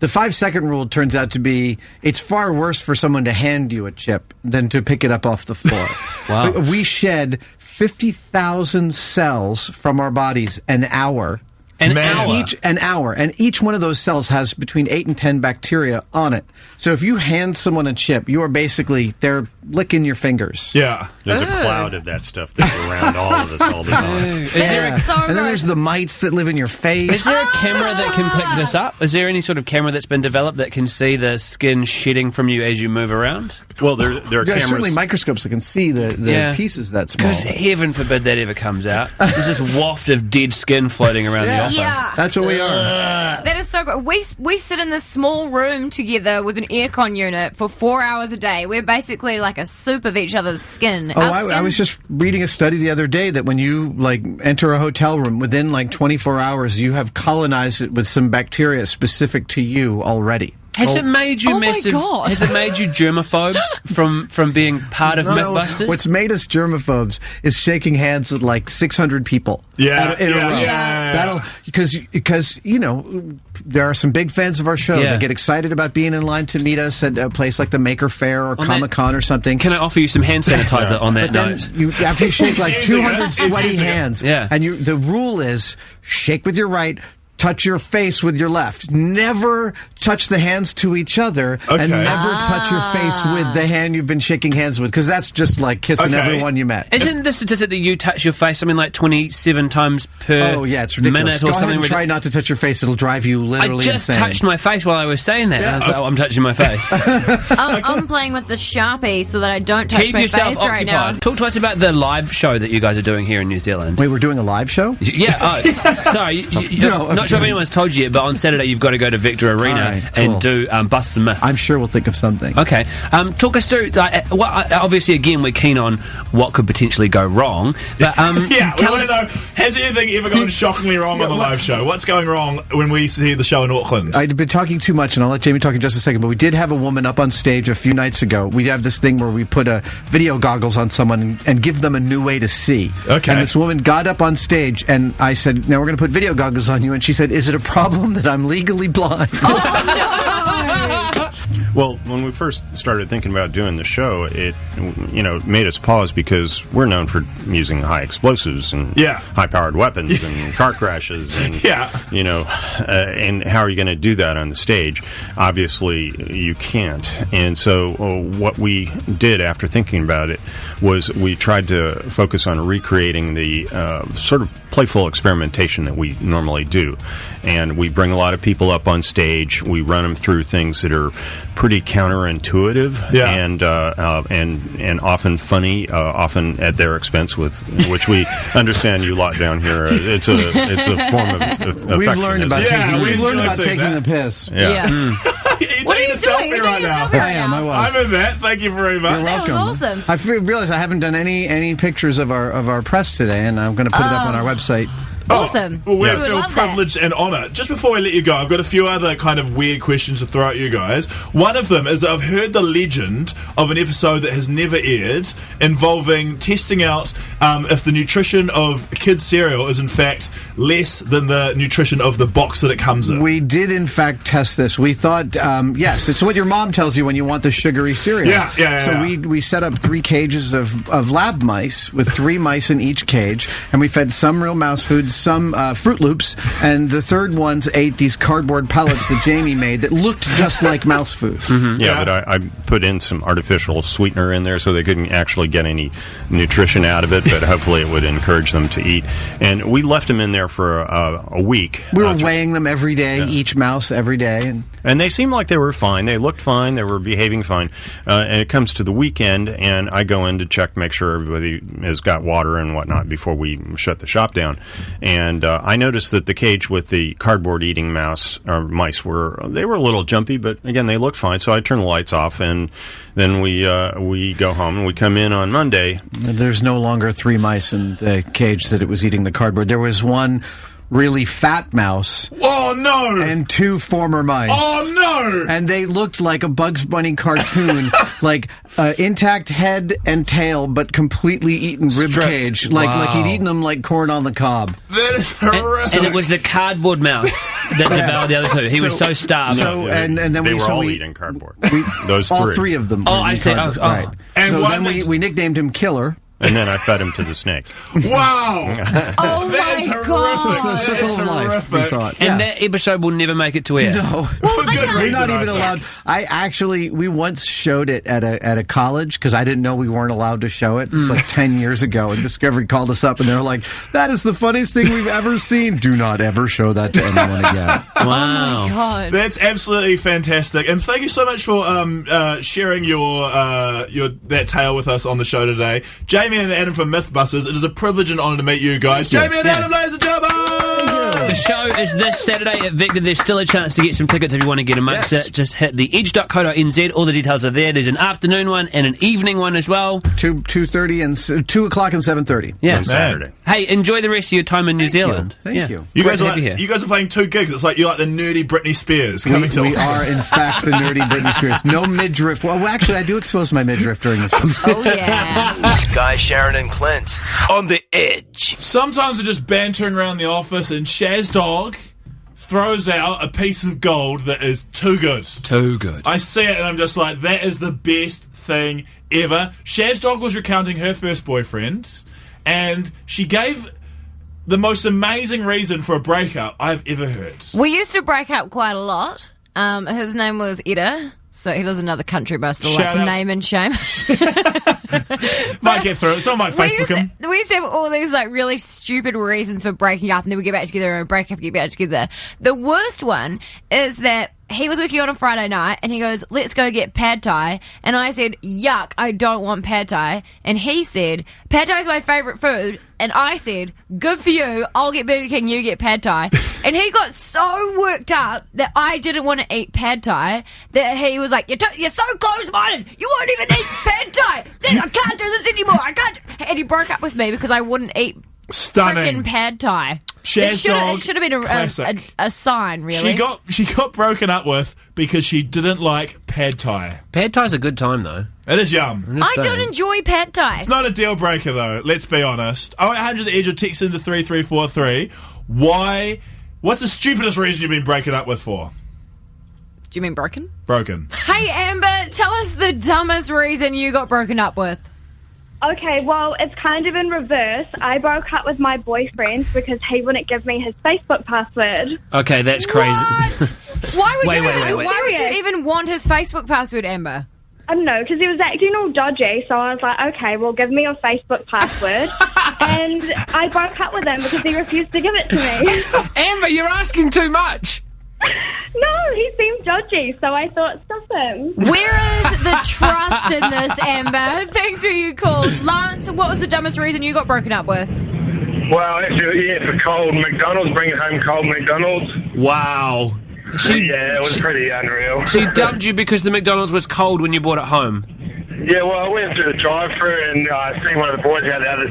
5-second rule turns out to be it's far worse for someone to hand you a chip than to pick it up off the floor. Wow. We shed 50,000 cells from our bodies an hour. An hour? An hour. And each one of those cells has between 8 and 10 bacteria on it. So if you hand someone a chip, you are basically, they're licking your fingers. Yeah. There's a cloud of that stuff that's around all of us all the time. And then there's the mites that live in your face. Is there a camera that can pick this up? Is there any sort of camera that's been developed that can see the skin shedding from you as you move around? Well, there are cameras. Certainly microscopes that can see the pieces that small. Because heaven forbid that ever comes out. There's this waft of dead skin floating around the office. Yeah. That's what we are. That is so good. We sit in this small room together with an aircon unit for 4 hours a day. We're basically like a soup of each other's skin. Oh, I was just reading a study the other day that when you enter a hotel room, within 24 hours, you have colonized it with some bacteria specific to you already. Has it made you Has it made you germaphobes from being part of Mythbusters? What's made us germaphobes is shaking hands with 600 people. In a row. That'll because there are some big fans of our show that get excited about being in line to meet us at a place like the Maker Faire or Comic-Con or something. Can I offer you some hand sanitizer on that note? After you shake 200 sweaty hands, and the rule is shake with your right, touch your face with your left. Never touch the hands to each other, and never touch your face with the hand you've been shaking hands with, because that's just like kissing everyone you met. Isn't the statistic that you touch your face something like 27 times per it's ridiculous. minute or Go something? Ahead and try not to touch your face. It'll drive you literally I just insane. touched my face while I was saying that. And I was like, I'm touching my face. I'm playing with the Sharpie so that I don't touch Keep my yourself face occupied. right now. Talk to us about the live show that you guys are doing here in New Zealand. Wait, we're doing a live show? Yeah. Sorry. Not sure if anyone's told you yet, but on Saturday you've got to go to Victor Arena and do Bust Some Myths. I'm sure we'll think of something. Okay. Talk us through, obviously, again, we're keen on what could potentially go wrong. But, we want to know, has anything ever gone shockingly wrong on the live show? What's going wrong when we see the show in Auckland? I've been talking too much, and I'll let Jamie talk in just a second, but we did have a woman up on stage a few nights ago. We have this thing where we put video goggles on someone and give them a new way to see. Okay. And this woman got up on stage, and I said, now we're going to put video goggles on you, and she said, is it a problem that I'm legally blind? Well, when we first started thinking about doing the show, it made us pause because we're known for using high explosives and high-powered weapons and car crashes and and how are you going to do that on the stage? Obviously, you can't. And so what we did after thinking about it was we tried to focus on recreating the sort of playful experimentation that we normally do. And we bring a lot of people up on stage. We run them through things that are pretty counterintuitive and often funny, often at their expense, with which we understand you lot down here. It's a form of affection. We've learned about taking the piss. Yeah. What are you doing? You're doing yourself right now. I was. I'm in that. Thank you very much. You're welcome. That was awesome. I realized I haven't done any pictures of our press today, and I'm going to put it up on our website. Awesome. Well, we feel privileged and honoured. Just before I let you go, I've got a few other kind of weird questions to throw at you guys. One of them is that I've heard the legend of an episode that has never aired involving testing out if the nutrition of kids' cereal is in fact less than the nutrition of the box that it comes in. We did in fact test this. We thought, yes, it's what your mom tells you when you want the sugary cereal. So we set up 3 cages of lab mice with 3 mice in each cage, and we fed some real mouse food, some Fruit Loops, and the third ones ate these cardboard pellets that Jamie made that looked just like mouse food. Mm-hmm. Yeah, but I put in some artificial sweetener in there so they couldn't actually get any nutrition out of it, but hopefully it would encourage them to eat. And we left them in there for a week. We were weighing them every day, each mouse every day. And they seemed like they were fine. They looked fine. They were behaving fine. And it comes to the weekend, and I go in to check, make sure everybody has got water and whatnot before we shut the shop down. And I noticed that the cage with the cardboard eating mice were a little jumpy, but again, they looked fine. So I turned the lights off, and then we go home, and we come in on Monday. There's no longer 3 mice in the cage that it was eating the cardboard. There was one really fat mouse. Oh, no! And 2 former mice. Oh, no! And they looked like a Bugs Bunny cartoon, like intact head and tail, but completely eaten rib cage. Like he'd eaten them like corn on the cob. That is horrific. And it was the cardboard mouse that devoured the other 2. He was so starved. And then they were all eating cardboard. Those 3. All 3 of them. Oh, I see. Right. And so then we nicknamed him Killer. And then I fed him to the snake. Wow! Oh my god! The circle of life, we thought. And that episode will never make it to air. No. For good reason. We're not even allowed. We once showed it at a college because I didn't know we weren't allowed to show it. It's like 10 years ago, and Discovery called us up and they were like, "That is the funniest thing we've ever seen. Do not ever show that to anyone again." Wow. Oh my god. That's absolutely fantastic. And thank you so much for sharing your that tale with us on the show today. Jamie and Adam from Mythbusters, it is a privilege and honour to meet you guys. Jamie and Adam, ladies and gentlemen! The show is this Saturday at Victor. There's still a chance to get some tickets if you want to get amongst it. Just hit the edge.co.nz. All the details are there. There's an afternoon one and an evening one as well. 2:30 and 2 o'clock and 7:30. Yeah, on Saturday. Hey, enjoy the rest of your time in New Zealand. Thank you. You Great guys, to have you here. you guys are playing 2 gigs. It's like you're like the nerdy Britney Spears coming to. We are, in fact, the nerdy Britney Spears. No midriff. Well, actually, I do expose my midriff during the show. Oh yeah. Guy, Sharyn, and Clint on the edge. Sometimes we're just bantering around the office, and Shaz Dog throws out a piece of gold that is too good. Too good. I see it, and I'm just like, that is the best thing ever. Shaz Dog was recounting her first boyfriend, and she gave the most amazing reason for a breakup I've ever heard. We used to break up quite a lot. His name was Ida. So he lives in another country, but I still like to name and shame. Might get through it. Someone might Facebook him. We used to have all these like really stupid reasons for breaking up, and then we get back together and break up, get back together. The worst one is that he was working on a Friday night, and he goes, "Let's go get pad thai." And I said, "Yuck, I don't want pad thai." And he said, "Pad thai is my favourite food." And I said, "Good for you. I'll get Burger King, you get pad thai." And he got so worked up that I didn't want to eat pad thai that he was like, "You're so close-minded. You won't even eat pad thai. I can't do this anymore. I can't." And he broke up with me because I wouldn't eat freaking pad thai. It should have been a sign, really. She got broken up with because she didn't like pad thai. Pad thai's a good time, though. It is yum. I don't enjoy pad thai. It's not a deal breaker, though. Let's be honest. 0800 The Edge or text into 3343. Why? What's the stupidest reason you've been breaking up with for? Do you mean broken? Broken. Hey, Amber, tell us the dumbest reason you got broken up with. Okay, well, it's kind of in reverse. I broke up with my boyfriend because he wouldn't give me his Facebook password. Okay, that's crazy. What? Why would Wait. you even want his Facebook password, Amber? I don't know, because he was acting all dodgy, so I was like, okay, well, give me your Facebook password. And I broke up with him because he refused to give it to me. Amber, you're asking too much. No, he seemed dodgy, so I thought, stop him. Where is the trust in this, Amber? Thanks for your call. Lance, what was the dumbest reason you got broken up with? Well, actually, yeah, for cold McDonald's, bringing home cold McDonald's. Wow. Yeah, it was pretty unreal. She dumped you because the McDonald's was cold when you brought it home. Yeah, well, I went through the drive-thru and I seen one of the boys out the other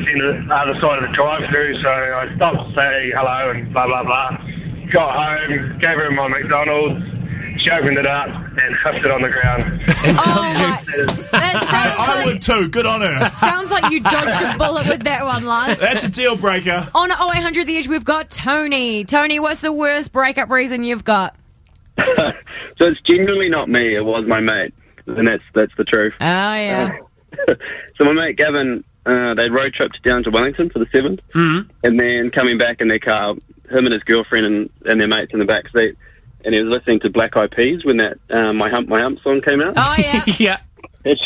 side of the drive-thru, so I stopped to say hello and blah, blah, blah. Got home, gave her my McDonald's, she opened it up and huffed it on the ground. I would too, good on her. Sounds like you dodged a bullet with that one, Lance. That's a deal breaker. On 0800 The Edge, we've got Tony. Tony, what's the worst breakup reason you've got? So it's genuinely not me, it was my mate. And that's the truth. Oh, yeah. So my mate Gavin, they road tripped down to Wellington for the 7th, and then coming back in their car, him and his girlfriend and their mates in the back seat, and he was listening to Black Eyed Peas when that My Hump song came out. Oh, yeah. Yeah. And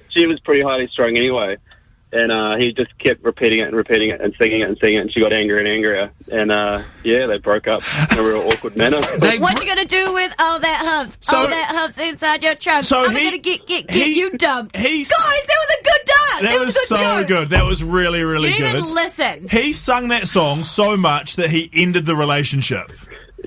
she was pretty highly strung anyway. And he just kept repeating it and repeating it and singing it, and she got angrier and angrier. And they broke up in a real awkward manner. What you gonna do with all that humps? All that humps inside your trunk. I'm gonna get you dumped. Guys, that was a good dance. That was so joke. good. That was really, really You didn't good. even listen. He sung that song so much that he ended the relationship.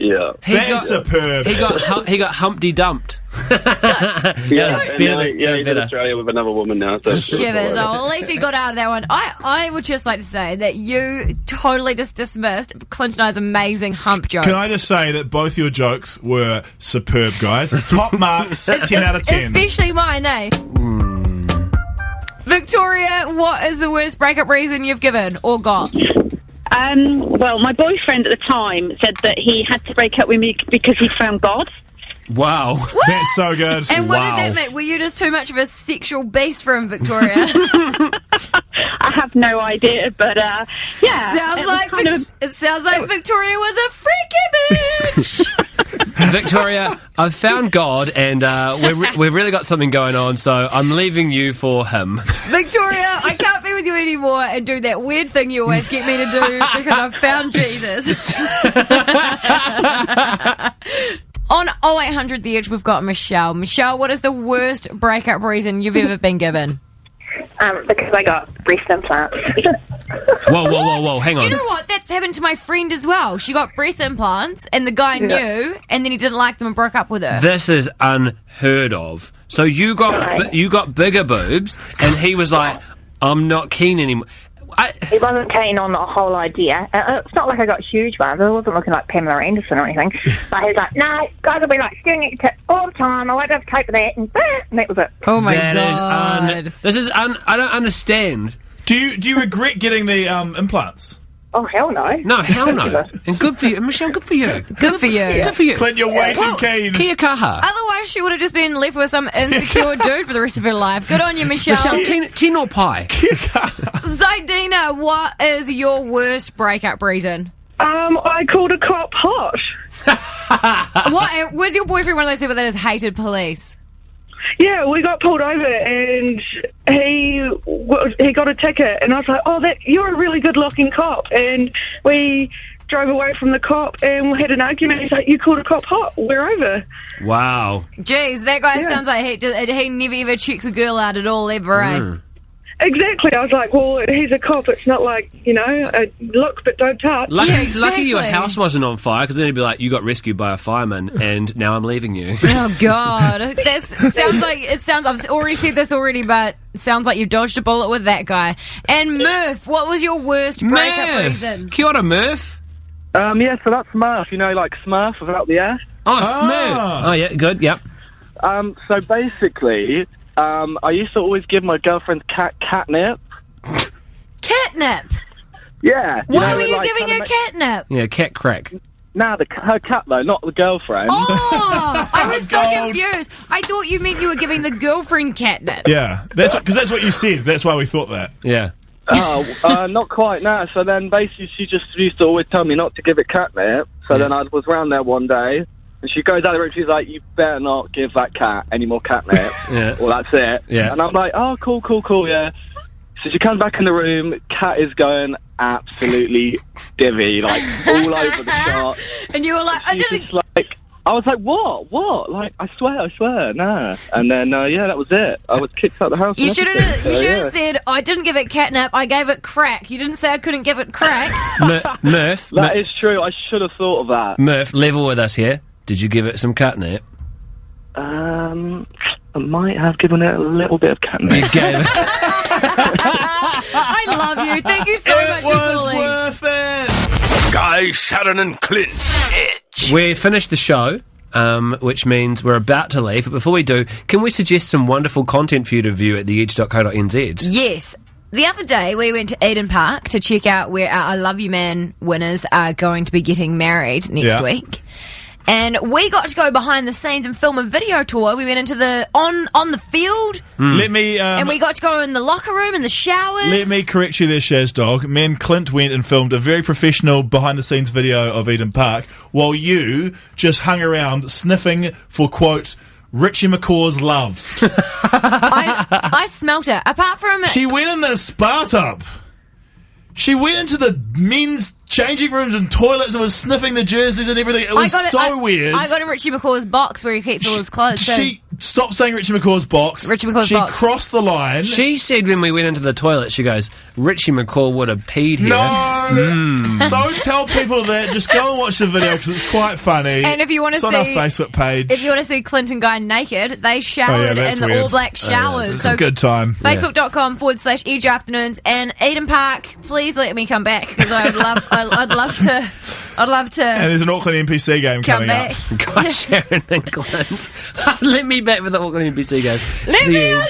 Yeah. That's superb. He got Humpty Dumped. He did Australia with another woman now. So Shivers. Oh, at least he got out of that one. I would just like to say that you totally just dismissed Clint and I's amazing hump jokes. Can I just say that both your jokes were superb, guys? Top marks, 10 out of 10. Especially mine, eh? Victoria, what is the worst breakup reason you've given or got? Well, my boyfriend at the time said that he had to break up with me because he found God. Wow. That's so good. And what did that mean? Were you just too much of a sexual beast for him, Victoria? I have no idea, but yeah. It sounds like Victoria was a freaky bitch. Victoria, I've found God, and we've really got something going on, so I'm leaving you for him. Victoria, I can't be with you anymore and do that weird thing you always get me to do because I've found Jesus. On 0800 The Edge, we've got Michelle. Michelle, what is the worst breakup reason you've ever been given? Because I got breast implants. Whoa, hang on. Do you know what? That's happened to my friend as well. She got breast implants, and the guy knew, and then he didn't like them and broke up with her. This is unheard of. So you got bigger boobs, and he was like, I'm not keen anymore. He wasn't keen on the whole idea. It's not like I got huge ones. I wasn't looking like Pamela Anderson or anything. But he was like, no, guys will be like staring at your tits all the time. I won't have to cope with that. And that was it. Oh my God. I don't understand. Do you regret getting the implants? Oh, hell no. No, hell no. And good for you. Michelle, good for you. Good for you. Good for you. Clint, you're way too keen. Kia kaha. Otherwise, she would have just been left with some insecure dude for the rest of her life. Good on you, Michelle. Michelle, tin or pie? Zaidina, what is your worst breakup reason? I called a cop hot. What was your boyfriend one of those people that has hated police? Yeah, we got pulled over and he got a ticket, and I was like, "Oh, you're a really good-looking cop." And we drove away from the cop and we had an argument. He's like, "You called a cop hot. We're over." Wow. Jeez, that guy sounds like he never ever checks a girl out at all, ever, eh? Exactly. I was like, well, he's a cop. It's not like, look but don't touch. Lucky your house wasn't on fire, because then he'd be like, you got rescued by a fireman, and now I'm leaving you. Oh, God. It sounds, I've already said this already, but it sounds like you've dodged a bullet with that guy. And Murph, what was your worst breakup reason? Kia ora, Murph. Yeah, so that's Smurf, like Smurf without the S. Oh, Smurf. Oh, yeah, good, yep. So basically, I used to always give my girlfriend catnip. Catnip? Yeah. Why were you giving her catnip? Yeah, cat crack. Nah, her cat, though, not the girlfriend. Oh, I was so confused. I thought you meant you were giving the girlfriend catnip. Yeah, because that's what you said. That's why we thought that. Yeah. Not quite, no. So then basically she just used to always tell me not to give it catnip. So then I was round there one day, and she goes out of the room, she's like, you better not give that cat any more catnip. Yeah. Well, that's it. Yeah. And I'm like, oh, cool, yeah. So she comes back in the room, cat is going absolutely divvy, like, all over the shop. And you were like, I was like, what? Like, I swear, nah. And then, that was it. I was kicked out of the house. You should have said, I didn't give it catnip, I gave it crack. You didn't say I couldn't give it crack. Murph. That is true, I should have thought of that. Murph, level with us here. Did you give it some catnip? I might have given it a little bit of catnip. You gave it. I love you. Thank you so much for calling. It was worth it. Guy, Sharyn and Clint. Edge. We finished the show, which means we're about to leave. But before we do, can we suggest some wonderful content for you to view at theedge.co.nz? Yes. The other day, we went to Eden Park to check out where our I Love You Man winners are going to be getting married next week. And we got to go behind the scenes and film a video tour. We went into the on the field. Let me and we got to go in the locker room and the showers. Let me correct you there, Shaz Dog. Me and Clint went and filmed a very professional behind-the-scenes video of Eden Park, while you just hung around sniffing for, quote, Richie McCaw's love. I smelt it. Apart from... She went in the spa tub. She went into the men's changing rooms and toilets and was sniffing the jerseys and everything. It was weird. I got in Richie McCaw's box where he keeps all his clothes. She stopped saying Richie McCaw's box. She crossed the line. She said when we went into the toilet, she goes, Richie McCaw would have peed here. No! Don't tell people that. Just go and watch the video because it's quite funny. And if you want to see... It's on our Facebook page. If you want to see Clint and Guy naked, they showered in the all-black showers. It's a good time. Facebook.com/EJ Afternoons. And Eden Park, please let me come back because I'd love to... And there's an Auckland NPC game coming up. Guy, Sharon and Clint. Let me back with the Auckland NPC game. Let me in!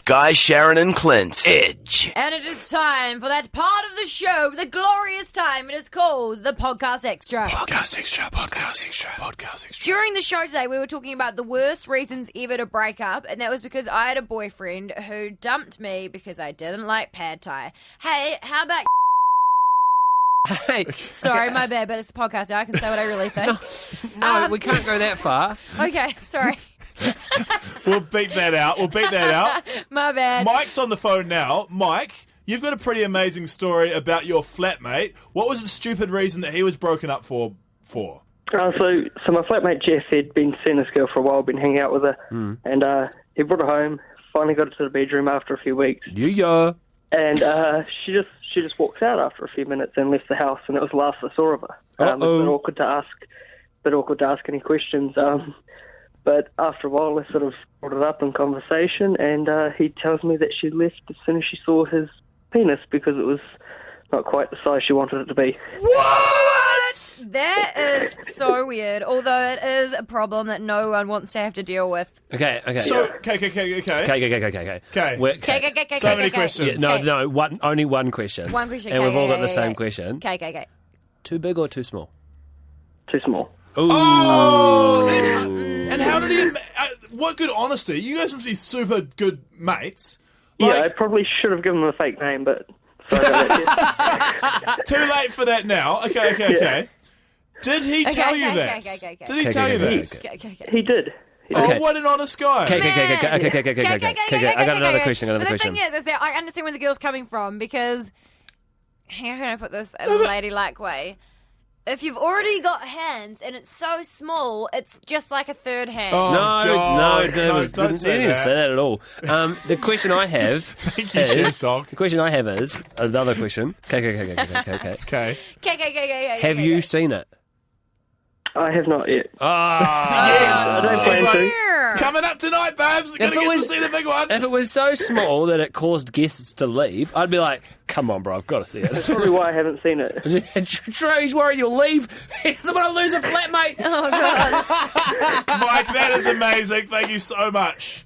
Guy, Sharon and Clint. Edge. And it is time for that part of the show, the glorious time. It is called the Podcast Extra. Podcast Extra. During the show today, we were talking about the worst reasons ever to break up, and that was because I had a boyfriend who dumped me because I didn't like pad thai. Hey, how about... Hey, sorry, my bad, but it's a podcast now. I can say what I really think. No, we can't go that far. Okay, sorry. We'll beat that out. My bad. Mike's on the phone now. Mike, you've got a pretty amazing story about your flatmate. What was the stupid reason that he was broken up for? So my flatmate Jeff had been seeing this girl for a while, been hanging out with her, and he brought her home, finally got her to the bedroom after a few weeks. Yeah. And she just walked out after a few minutes and left the house, and it was the last I saw of her. It's a bit awkward to ask any questions. But after a while, I sort of brought it up in conversation, and he tells me that she left as soon as she saw his penis because it was not quite the size she wanted it to be. What? That is so weird, although it is a problem that no one wants to have to deal with. Okay. So, okay. So many questions. Only one question. One question. And we've all got the same question. Okay. Too big or too small? Too small. Ooh. Oh, and how did he... what good honesty. You guys must be super good mates. I probably should have given him a fake name, but... Sorry about that. Too late for that now. Okay. Yeah. Did he tell you that? Did he tell you that? He did. Oh, what an honest guy. Okay. I got another question. But the thing is that I understand where the girl's coming from because... How can I put this in a ladylike way? If you've already got hands and it's so small, it's just like a third hand. Oh, no, don't say that at all. The question I have is another question. Okay. Have you seen it? I have not yet. Yes, I don't plan to. It's coming up tonight, babes. We're going to get to see the big one. If it was so small that it caused guests to leave, I'd be like, come on, bro, I've got to see it. That's probably why I haven't seen it. True, he's worried you'll leave. He doesn't want to lose a flatmate. Oh, God. Mike, that is amazing. Thank you so much.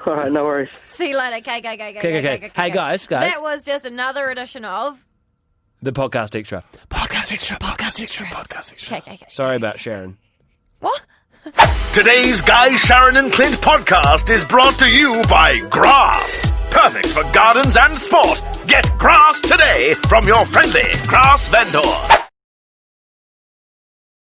All right, no worries. See you later. Okay. Hey, guys. That was just another edition of... The Podcast Extra. Podcast Extra. Okay. Sorry about Sharon. What? Today's Guy, Sharon and Clint podcast is brought to you by Grass. Perfect for gardens and sport. Get Grass today from your friendly Grass vendor.